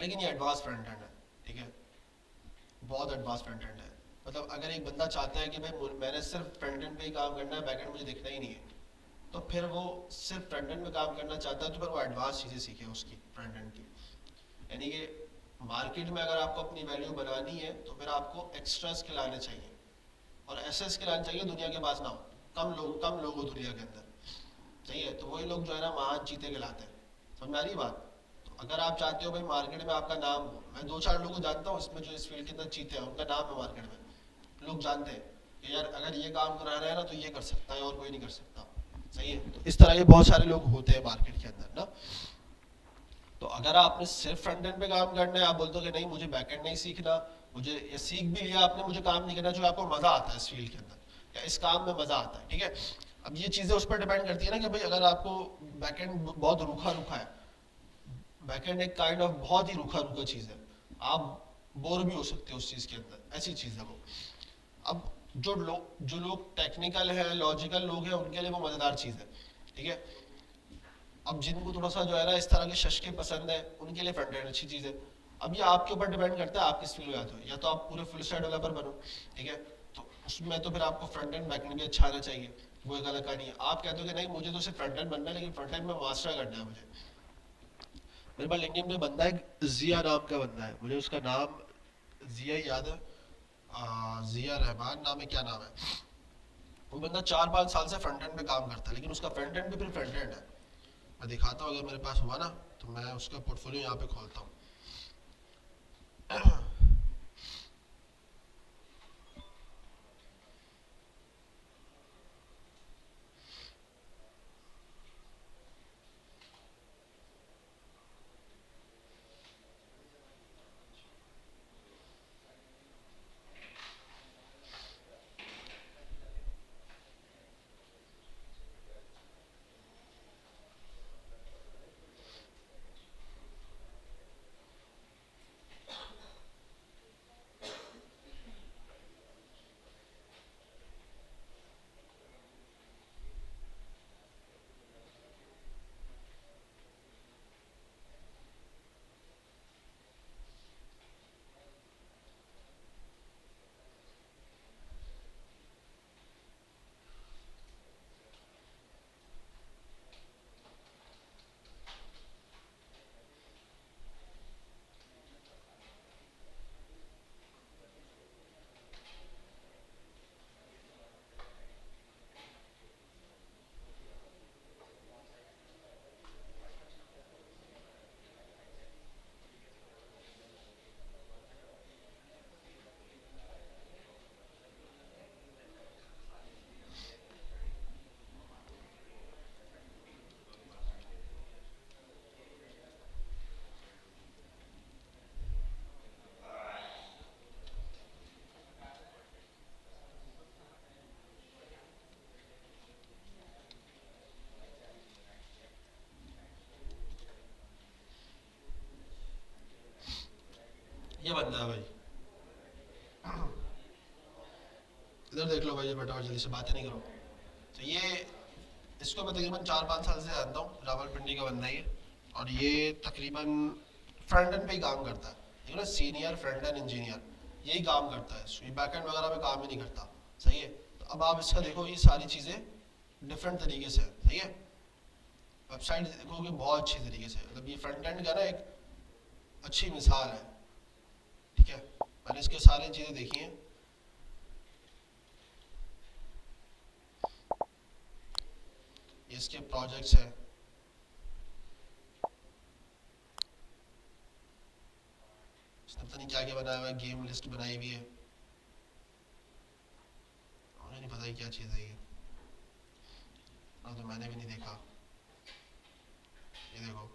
लेकिन ये एडवांस फ्रंट एंड है। ठीक है, बहुत एडवांस फ्रंट एंड है। मतलब अगर एक बंदा चाहता है कि भाई मैंने सिर्फ फ्रंट एंड पे ही काम करना है, बैक एंड मुझे देखना ही नहीं है, तो फिर वो सिर्फ फ्रंट एंड में काम करना चाहता है, तो फिर वो एडवांस चीज़ें सीखे उसकी फ्रंट एंड की। यानी कि मार्केट में अगर आपको अपनी वैल्यू बनानी है तो फिर आपको एक्स्ट्रा स्किल आने चाहिए, और ऐसे स्किल आने चाहिए दुनिया के पास ना हो, कम लोग हो दुनिया के अंदर। सही है, तो वही लोग जो है ना महान चीते कहलाते हैं। समझ में आ रही बात। तो अगर आप चाहते हो भाई मार्केट में आपका नाम हो, मैं दो चार लोगों को जानता हूँ इसमें जो इस फील्ड के अंदर चीते हैं, उनका नाम है मार्केट में, लोग जानते हैं कि यार अगर ये काम करा रहा है ना तो ये कर सकता है और कोई नहीं कर सकता। सही है, तो इस तरह के बहुत सारे लोग होते हैं मार्केट के अंदर ना। तो अगर आपने सिर्फ फ्रंट एंड पे काम करना है, आप बोलते हो कि नहीं मुझे बैक एंड नहीं सीखना, मुझे ये सीख भी लिया आपने, मुझे काम नहीं करना, जो आपको मजा आता है इस फील्ड के अंदर या इस काम में मजा आता है। ठीक है, अब ये चीजें उस पर डिपेंड करती है ना कि भाई अगर आपको बैक एंड बहुत रूखा रूखा है, बैकएंड एक काइंड ऑफ बहुत ही रूखा रूखा चीज है, आप बोर भी हो सकते हो उस चीज के अंदर, ऐसी चीज है वो। अब जो लोग टेक्निकल है लॉजिकल लोग हैं उनके लिए वो मजेदार चीज है। ठीक है, अब जिनको थोड़ा सा जो है ना इस तरह के शशके पसंद है उनके लिए फ्रंट एंड अच्छी चीज है। अब ये आपके ऊपर डिपेंड करता है आप किस फील्ड में आते हो, या तो आप पूरे फुल स्टैक डेवलपर बनो। ठीक है, तो उसमें तो फिर आपको फ्रंट एंड बैक एंड भी अच्छा आना चाहिए, वो एक अलग कहानी है। आप कहते हो कि नहीं मुझे तो सिर्फ फ्रंट एंड बनना है, लेकिन फ्रंट एंड में मास्टर करना है मुझे। मेरे पास लिंक्डइन पे बंदा है जिया नाम का बंदा है, मुझे उसका नाम जिया ही याद है, जिया रहमान नाम है, क्या नाम है। वो बंदा 4-5 साल से फ्रंट एंड पे काम करता है, लेकिन उसका फ्रंट एंड भी फिर फ्रंट एंड है। मैं दिखाता हूँ, अगर मेरे पास हुआ ना तो मैं उसका पोर्टफोलियो यहाँ पे खोलता हूँ। ये बंदा है भाई, इधर देख लो भाई, ये बैठा हुआ, जल्दी से बातें नहीं करो। तो ये, इसको मैं तकरीबन 4-5 साल से जानता हूँ, रावलपिंडी का बंदा है ये। और ये तकरीबन फ्रंट एंड पे ही काम करता है, ठीक है ना, सीनियर फ्रंट एंड इंजीनियर यही काम करता है, बैक एंड वगैरह में काम ही नहीं करता। सही है। तो अब आप इसका देखो, ये सारी चीज़ें डिफरेंट तरीके से है, सही है। वेबसाइट देखोगे बहुत अच्छी तरीके से, मतलब ये फ्रंट एंड का ना एक अच्छी मिसाल है, ठीक है। मैंने इसके सारी चीज़ें देखी हैं। ये इसके प्रोजेक्ट्स हैं, इसने पता नहीं क्या क्या बनाया हुआ है, गेम लिस्ट बनाई हुई है, मुझे नहीं पता ये क्या चीज़ है ये, ना तो मैंने भी नहीं देखा। ये देखो,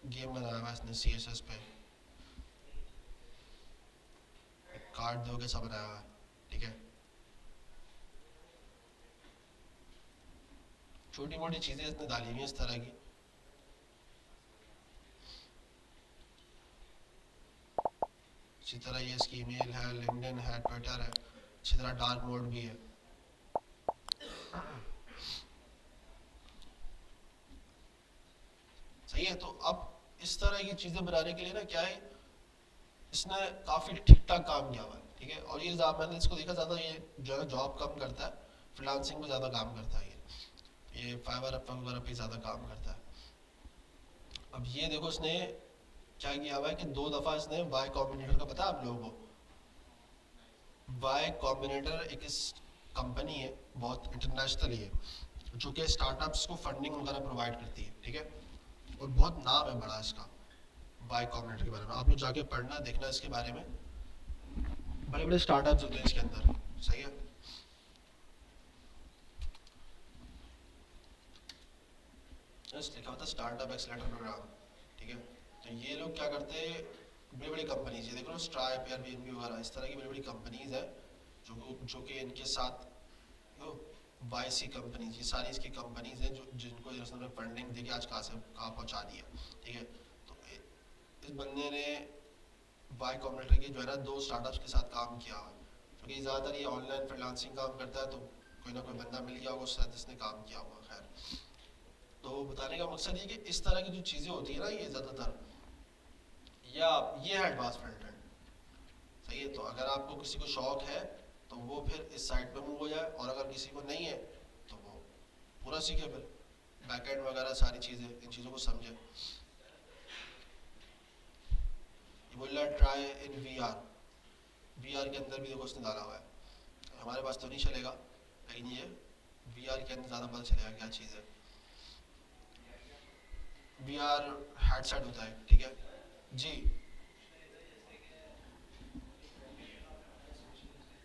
गेम बनाया हुआ है इसने CSS पे, कार्ड दो कैसा बनाया हुआ है, ठीक है। छोटी मोटी चीज़ें इसने डाली हुई हैं इस तरह की। इसी तरह ये इसकी ईमेल है, लिंक्डइन है, ट्विटर है, इसी तरह डार्क मोड भी है। सही है। तो अब इस तरह की चीज़ें बनाने के लिए ना क्या है, इसने काफ़ी ठीक ठाक काम किया हुआ है, ठीक है। और ये मैंने इसको देखा ज़्यादा, ये जो है जॉब कम करता है, फ्रीलांसिंग में ज़्यादा काम करता है ये फाइवर अपवर्क वगैरह पे ज़्यादा काम करता है। अब ये देखो इसने क्या किया हुआ है कि 2 दफ़ा इसने वाई कॉम्बिनेटर का, पता है आप लोगों को? वाई कॉम्बिनेटर एक कंपनी है, बहुत इंटरनेशनल है, जो कि स्टार्टअप्स को फंडिंग वगैरह प्रोवाइड करती है, ठीक है। और बहुत नाम है बड़ा इसका, वाई कॉम्बिनेटर के बारे में आप लोग जाके पढ़ना देखना इसके बारे में, बड़े बड़े स्टार्टअप्स होते हैं इसके अंदर। सही है। बस लिखा होता है स्टार्टअप एक्सेलेरेटर प्रोग्राम, ठीक है। तो ये लोग क्या करते हैं, बड़ी बड़ी कंपनीज, ये देख लो स्ट्राइप, एयरबीएनबी वगैरह, इस तरह की बड़ी बड़ी कंपनीज है जो कि इनके साथ वाईसी कंपनीज, ये सारी इसकी कंपनीज हैं जो जिनको इसने फंडिंग देके आज कहाँ से कहाँ पहुँचा दिया, ठीक है। तो इस बंदे ने वाई कॉम्बिनेटर की जो है ना 2 स्टार्टअप्स के साथ काम किया हुआ है, क्योंकि ज़्यादातर ये ऑनलाइन फ्रीलांसिंग काम करता है, तो कोई ना कोई बंदा मिल गया होगा उसके साथ इसने काम किया हुआ। खैर, तो बताने का मकसद ये कि इस तरह की जो चीज़ें होती है ना, ये ज़्यादातर, या ये है एडवांस फ्रंट एंड। सही है। तो अगर आपको किसी को शौक है तो वो फिर इस साइड पे मूव हो जाए, और अगर किसी को नहीं है तो वो पूरा सीखे, फिर बैक एंड वगैरह सारी चीज़ें, इन चीज़ों को समझे। ये बोल रहा है ट्राई इन वी आर के अंदर भी देखो उसने डाला हुआ है, हमारे पास तो नहीं चलेगा, लेकिन ये VR के अंदर ज़्यादा पता चलेगा क्या चीज़ है। VR हेडसेट होता है, ठीक है जी।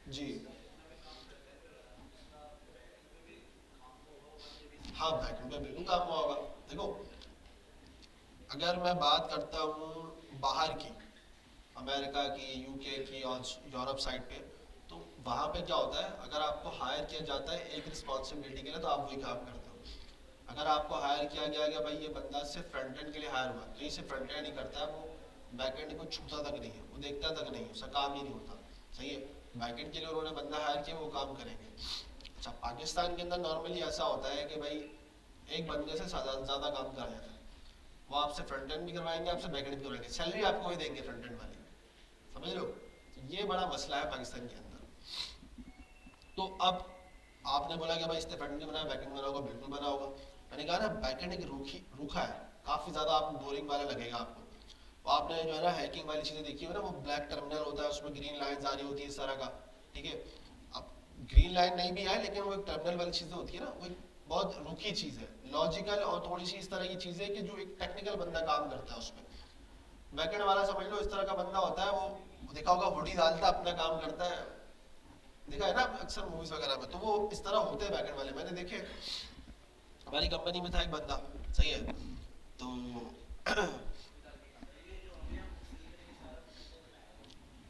जी हाँ, बैकएंड पे बिल्कुल काम हुआ होगा। देखो, अगर मैं बात करता हूँ बाहर की, अमेरिका की, UK की और यूरोप साइड पे, तो वहाँ पे क्या होता है, अगर आपको हायर किया जाता है एक रिस्पॉन्सिबिलिटी के लिए तो आप वही काम करते हो। अगर आपको हायर किया गया कि भाई ये बंदा सिर्फ फ्रंट एंड के लिए हायर हुआ, तो ये सिर्फ फ्रंट एंड ही करता है, वो बैक एंड को छूता तक नहीं है, वो देखता तक नहीं है, उसका काम ही नहीं होता। सही है। बैक एंड के लिए उन्होंने बंदा हायर किया, वो काम करेंगे। अच्छा, पाकिस्तान के अंदर नॉर्मली ऐसा होता है कि भाई एक बंदे से ज़्यादा काम कराया जाता है, वो आपसे फ्रंट एंड भी करवाएंगे, आपसे बैक एंड भी करवाएंगे, सैलरी आपको ही देंगे फ्रंट एंड वाली, समझ लो। तो ये बड़ा मसला है पाकिस्तान के अंदर। तो अब आपने बोला कि भाई इसने फ्रंट एंड बनाया, बैक एंड बना होगा, बिल्कुल बना होगा। मैंने कहा ना बैक एंड एक रूखा है, काफ़ी ज़्यादा आपको बोरिंग वाला लगेगा आपको। वो आपने जो है ना हैकिंग वाली चीज़ें देखी हो ना, वो ब्लैक टर्मिनल होता है, उसमें ग्रीन लाइन्स आ रही होती है इस तरह का, ठीक है। अब ग्रीन लाइन नहीं भी है, लेकिन वो एक टर्मिनल वाली चीज़ें होती है ना, वो एक बहुत रुखी चीज़ है, लॉजिकल और थोड़ी सी इस तरह की चीज़ है कि जो एक टेक्निकल बंदा काम करता है उसमें। बैकेंड वाला समझ लो इस तरह का बंदा होता है, वो देखा होगा हुडी डालता है, अपना काम करता है, देखा है ना अक्सर मूवीज वगैरह में, तो वो इस तरह होते हैं बैकेंड वाले, मैंने देखे। हमारी कंपनी में था एक बंदा, सही है। तो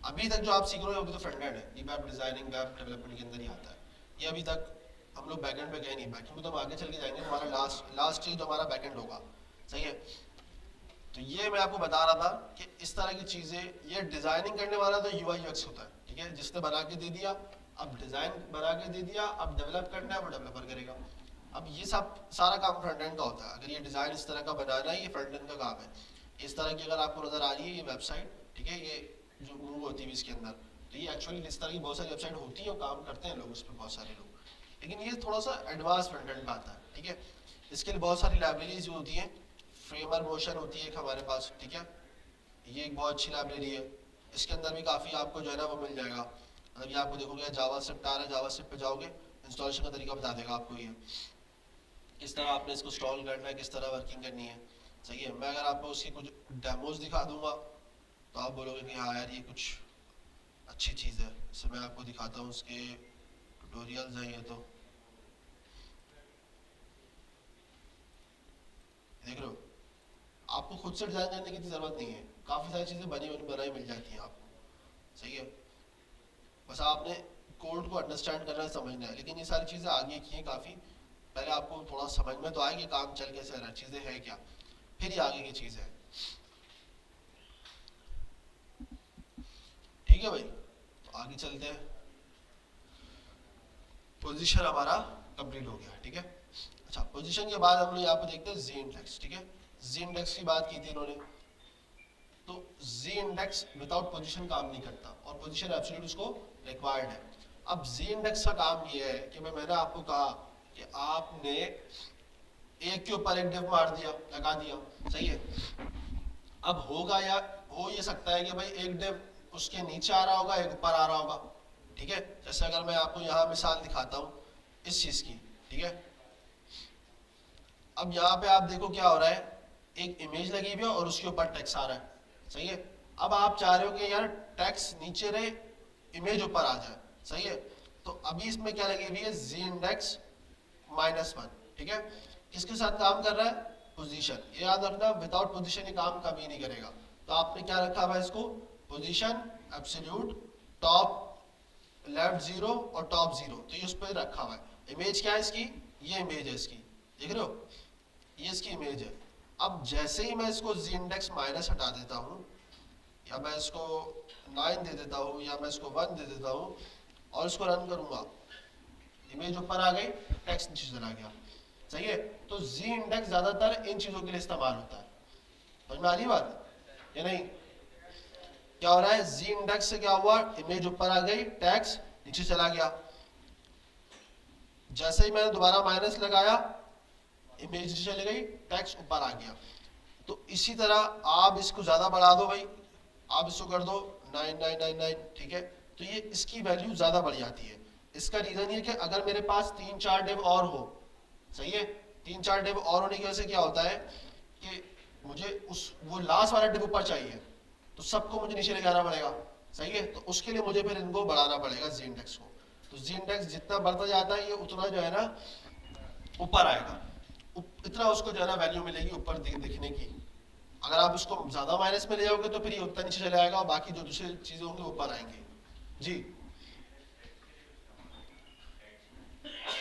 अभी तक जो आप सीख रहे हो अभी तो फ्रंट एंड है, ये वेब डिजाइनिंग, वेब डेवलपमेंट के अंदर ही आता है ये। अभी तक हम लोग बैकेंड पे गए नहीं, बैकेंड में तो हम आगे चल के जाएंगे, हमारा लास्ट लास्ट जो हमारा बैकेंड होगा। सही है। तो ये मैं आपको बता रहा था कि इस तरह की चीज़ें, ये डिज़ाइनिंग करने वाला तो यूआई यूएक्स होता है, ठीक है, जिसने बना के दे दिया, अब डिज़ाइन बना के दे दिया, अब डेवलप करना है वो डेवलपर करेगा। अब ये सब सारा काम फ्रंट एंड का होता है। अगर ये डिज़ाइन इस तरह का बनाना है, ये फ्रंट एंड का काम है। इस तरह की अगर आपको नज़र आ रही है ये वेबसाइट, ठीक है, ये जो मूव होती है इसके अंदर, तो ये एक्चुअली इस तरह की बहुत सारी वेबसाइट होती है और काम करते हैं लोग उस पर, बहुत सारे लोग। लेकिन ये थोड़ा सा एडवांस फ्रंट एंड का आता है, ठीक है। इसके लिए बहुत सारी लाइब्रेरीज होती हैं, फ्रेमर मोशन होती है एक हमारे पास, ठीक है, ये एक बहुत अच्छी लाइब्रेरी है। इसके अंदर भी काफ़ी आपको जो है ना वो मिल जाएगा। मतलब ये आपको देखोगे जावा स्क्रिप्ट आ रहा है, जावा स्क्रिप्ट पे जाओगे, इंस्टॉलेशन का तरीका बता देगा आपको ये, किस तरह आपने इसको इंस्टॉल करना है, किस तरह वर्किंग करनी है। सही है। मैं अगर आपको उसकी कुछ डेमोज दिखा दूंगा तो आप बोलोगे कि हाँ यार ये कुछ अच्छी चीज़ है। इससे मैं आपको दिखाता हूँ, उसके ट्यूटोरियल्स हैं ये, तो देख रहे हो, आपको खुद से डिज़ाइन करने की ज़रूरत नहीं है, काफ़ी सारी चीज़ें बनाई मिल जाती हैं आपको। सही है। बस आपने कोड को अंडरस्टैंड करना है, समझना है। लेकिन ये सारी चीज़ें आगे की हैं काफ़ी, पहले आपको थोड़ा समझ में तो आएगी काम चल कैसे रहा है, चीज़ें हैं क्या, फिर ये आगे की चीज़ है। ठीक है भाई, तो आगे चलते हैं। पोजीशन हमारा कंप्लीट हो गया, ठीक है। अच्छा, पोजीशन के बाद हम लोग यहाँ पे देखते हैं जी इंडेक्स, ठीक है। जी इंडेक्स की बात की थी इन्होंने, तो जी इंडेक्स विदाउट पोजीशन काम नहीं करता और पोजीशन एब्सोल्यूट उसको रिक्वायर्ड है। अब जी इंडेक्स का काम ये है कि मैंने आपको कहा कि आपने एक के ऊपर एक डिव मार दिया, लगा दिया, सही है। अब होगा या हो ये सकता है कि भाई एक डिव उसके नीचे आ रहा होगा, एक ऊपर आ रहा होगा, ठीक है। जैसे अगर मैं आपको यहाँ मिसाल दिखाता हूँ इस चीज़ की, ठीक है। अब यहाँ पे आप देखो क्या हो रहा है, एक इमेज लगी हुई है और उसके ऊपर टेक्स्ट आ रहा है, सही है। अब आप चाह रहे हो कि यार टेक्स्ट नीचे रहे, इमेज ऊपर आ जाए, सही है। तो अभी इसमें क्या लगी हुई है, जी इंडेक्स -1, ठीक है। किसके साथ काम कर रहा है, पोजीशन। ये याद रखना, विदाउट पोजीशन ये काम कभी नहीं करेगा। तो आपने क्या रखा हुआ है इसको, पोजीशन एब्सोल्यूट टॉप लेफ्ट 0 और टॉप 0, तो ये उस पर रखा हुआ है। इमेज क्या है इसकी, ये इमेज है इसकी, देख रहे हो, ये इसकी इमेज है। अब जैसे ही मैं इसको जी इंडेक्स माइनस हटा देता हूँ, या मैं इसको 9 दे देता हूँ, या मैं इसको 1 दे देता हूँ और इसको रन करूँगा, इमेज ऊपर आ गई, टेक्स्ट नीचे चला गया, सही है। तो जी इंडेक्स ज़्यादातर इन चीज़ों के लिए इस्तेमाल होता है। समझ में आ रही बात या नहीं? क्या हो रहा है, जी इंडेक्स से क्या हुआ, इमेज ऊपर आ गई, टेक्स्ट नीचे चला गया। जैसे ही मैंने दोबारा माइनस लगाया, इमेज नीचे चली गई, टेक्स्ट ऊपर आ गया। तो इसी तरह आप इसको ज़्यादा बढ़ा दो भाई, आप इसको कर दो 9999, ठीक है। तो ये इसकी वैल्यू ज़्यादा बढ़ जाती है। इसका रीज़न ये कि अगर मेरे पास 3-4 डिव और हो, सही है, 3-4 डिव और होने की वजह से क्या होता है कि मुझे उस वो लास्ट वाला डिव ऊपर चाहिए, तो सबको मुझे नीचे लेके आना पड़ेगा, सही है। तो उसके लिए मुझे फिर इनको बढ़ाना पड़ेगा जी इंडेक्स को। तो जी इंडेक्स जितना बढ़ता जाता है ये उतना जो है ना ऊपर आएगा, इतना उसको जो है ना वैल्यू मिलेगी ऊपर दिखने की। अगर आप इसको ज़्यादा माइनस में ले जाओगे तो फिर ये उतना नीचे चले आएगा और बाकी जो दूसरी चीज़ें होंगी ऊपर आएंगी। जी,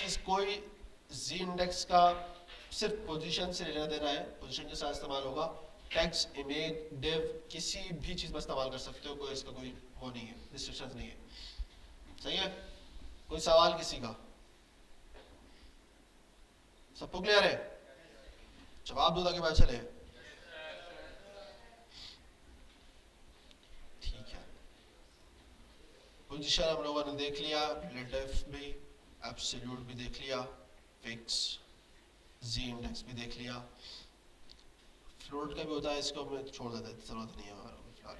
इस कोई जी इंडेक्स का सिर्फ पोजीशन से लेना देना है, पोजीशन के साथ इस्तेमाल होगा। टेक्स्ट, इमेज, डिव, किसी भी चीज़ में इस्तेमाल कर सकते हो, कोई इसका कोई वो नहीं है, रिस्ट्रिक्शन नहीं है, सही है। कोई सवाल किसी का, सबको क्लियर है? जवाब दो ताकि पता चले। ठीक है, पोजीशन हम लोगों ने देख लिया, रिलेटिव भी, एब्सोल्यूट भी देख लिया, फिक्स, जी इंडेक्स भी देख लिया। फ्लोट का भी होता है, इसको मैं छोड़ देता हूं, जरूरत नहीं है हमारा फिलहाल।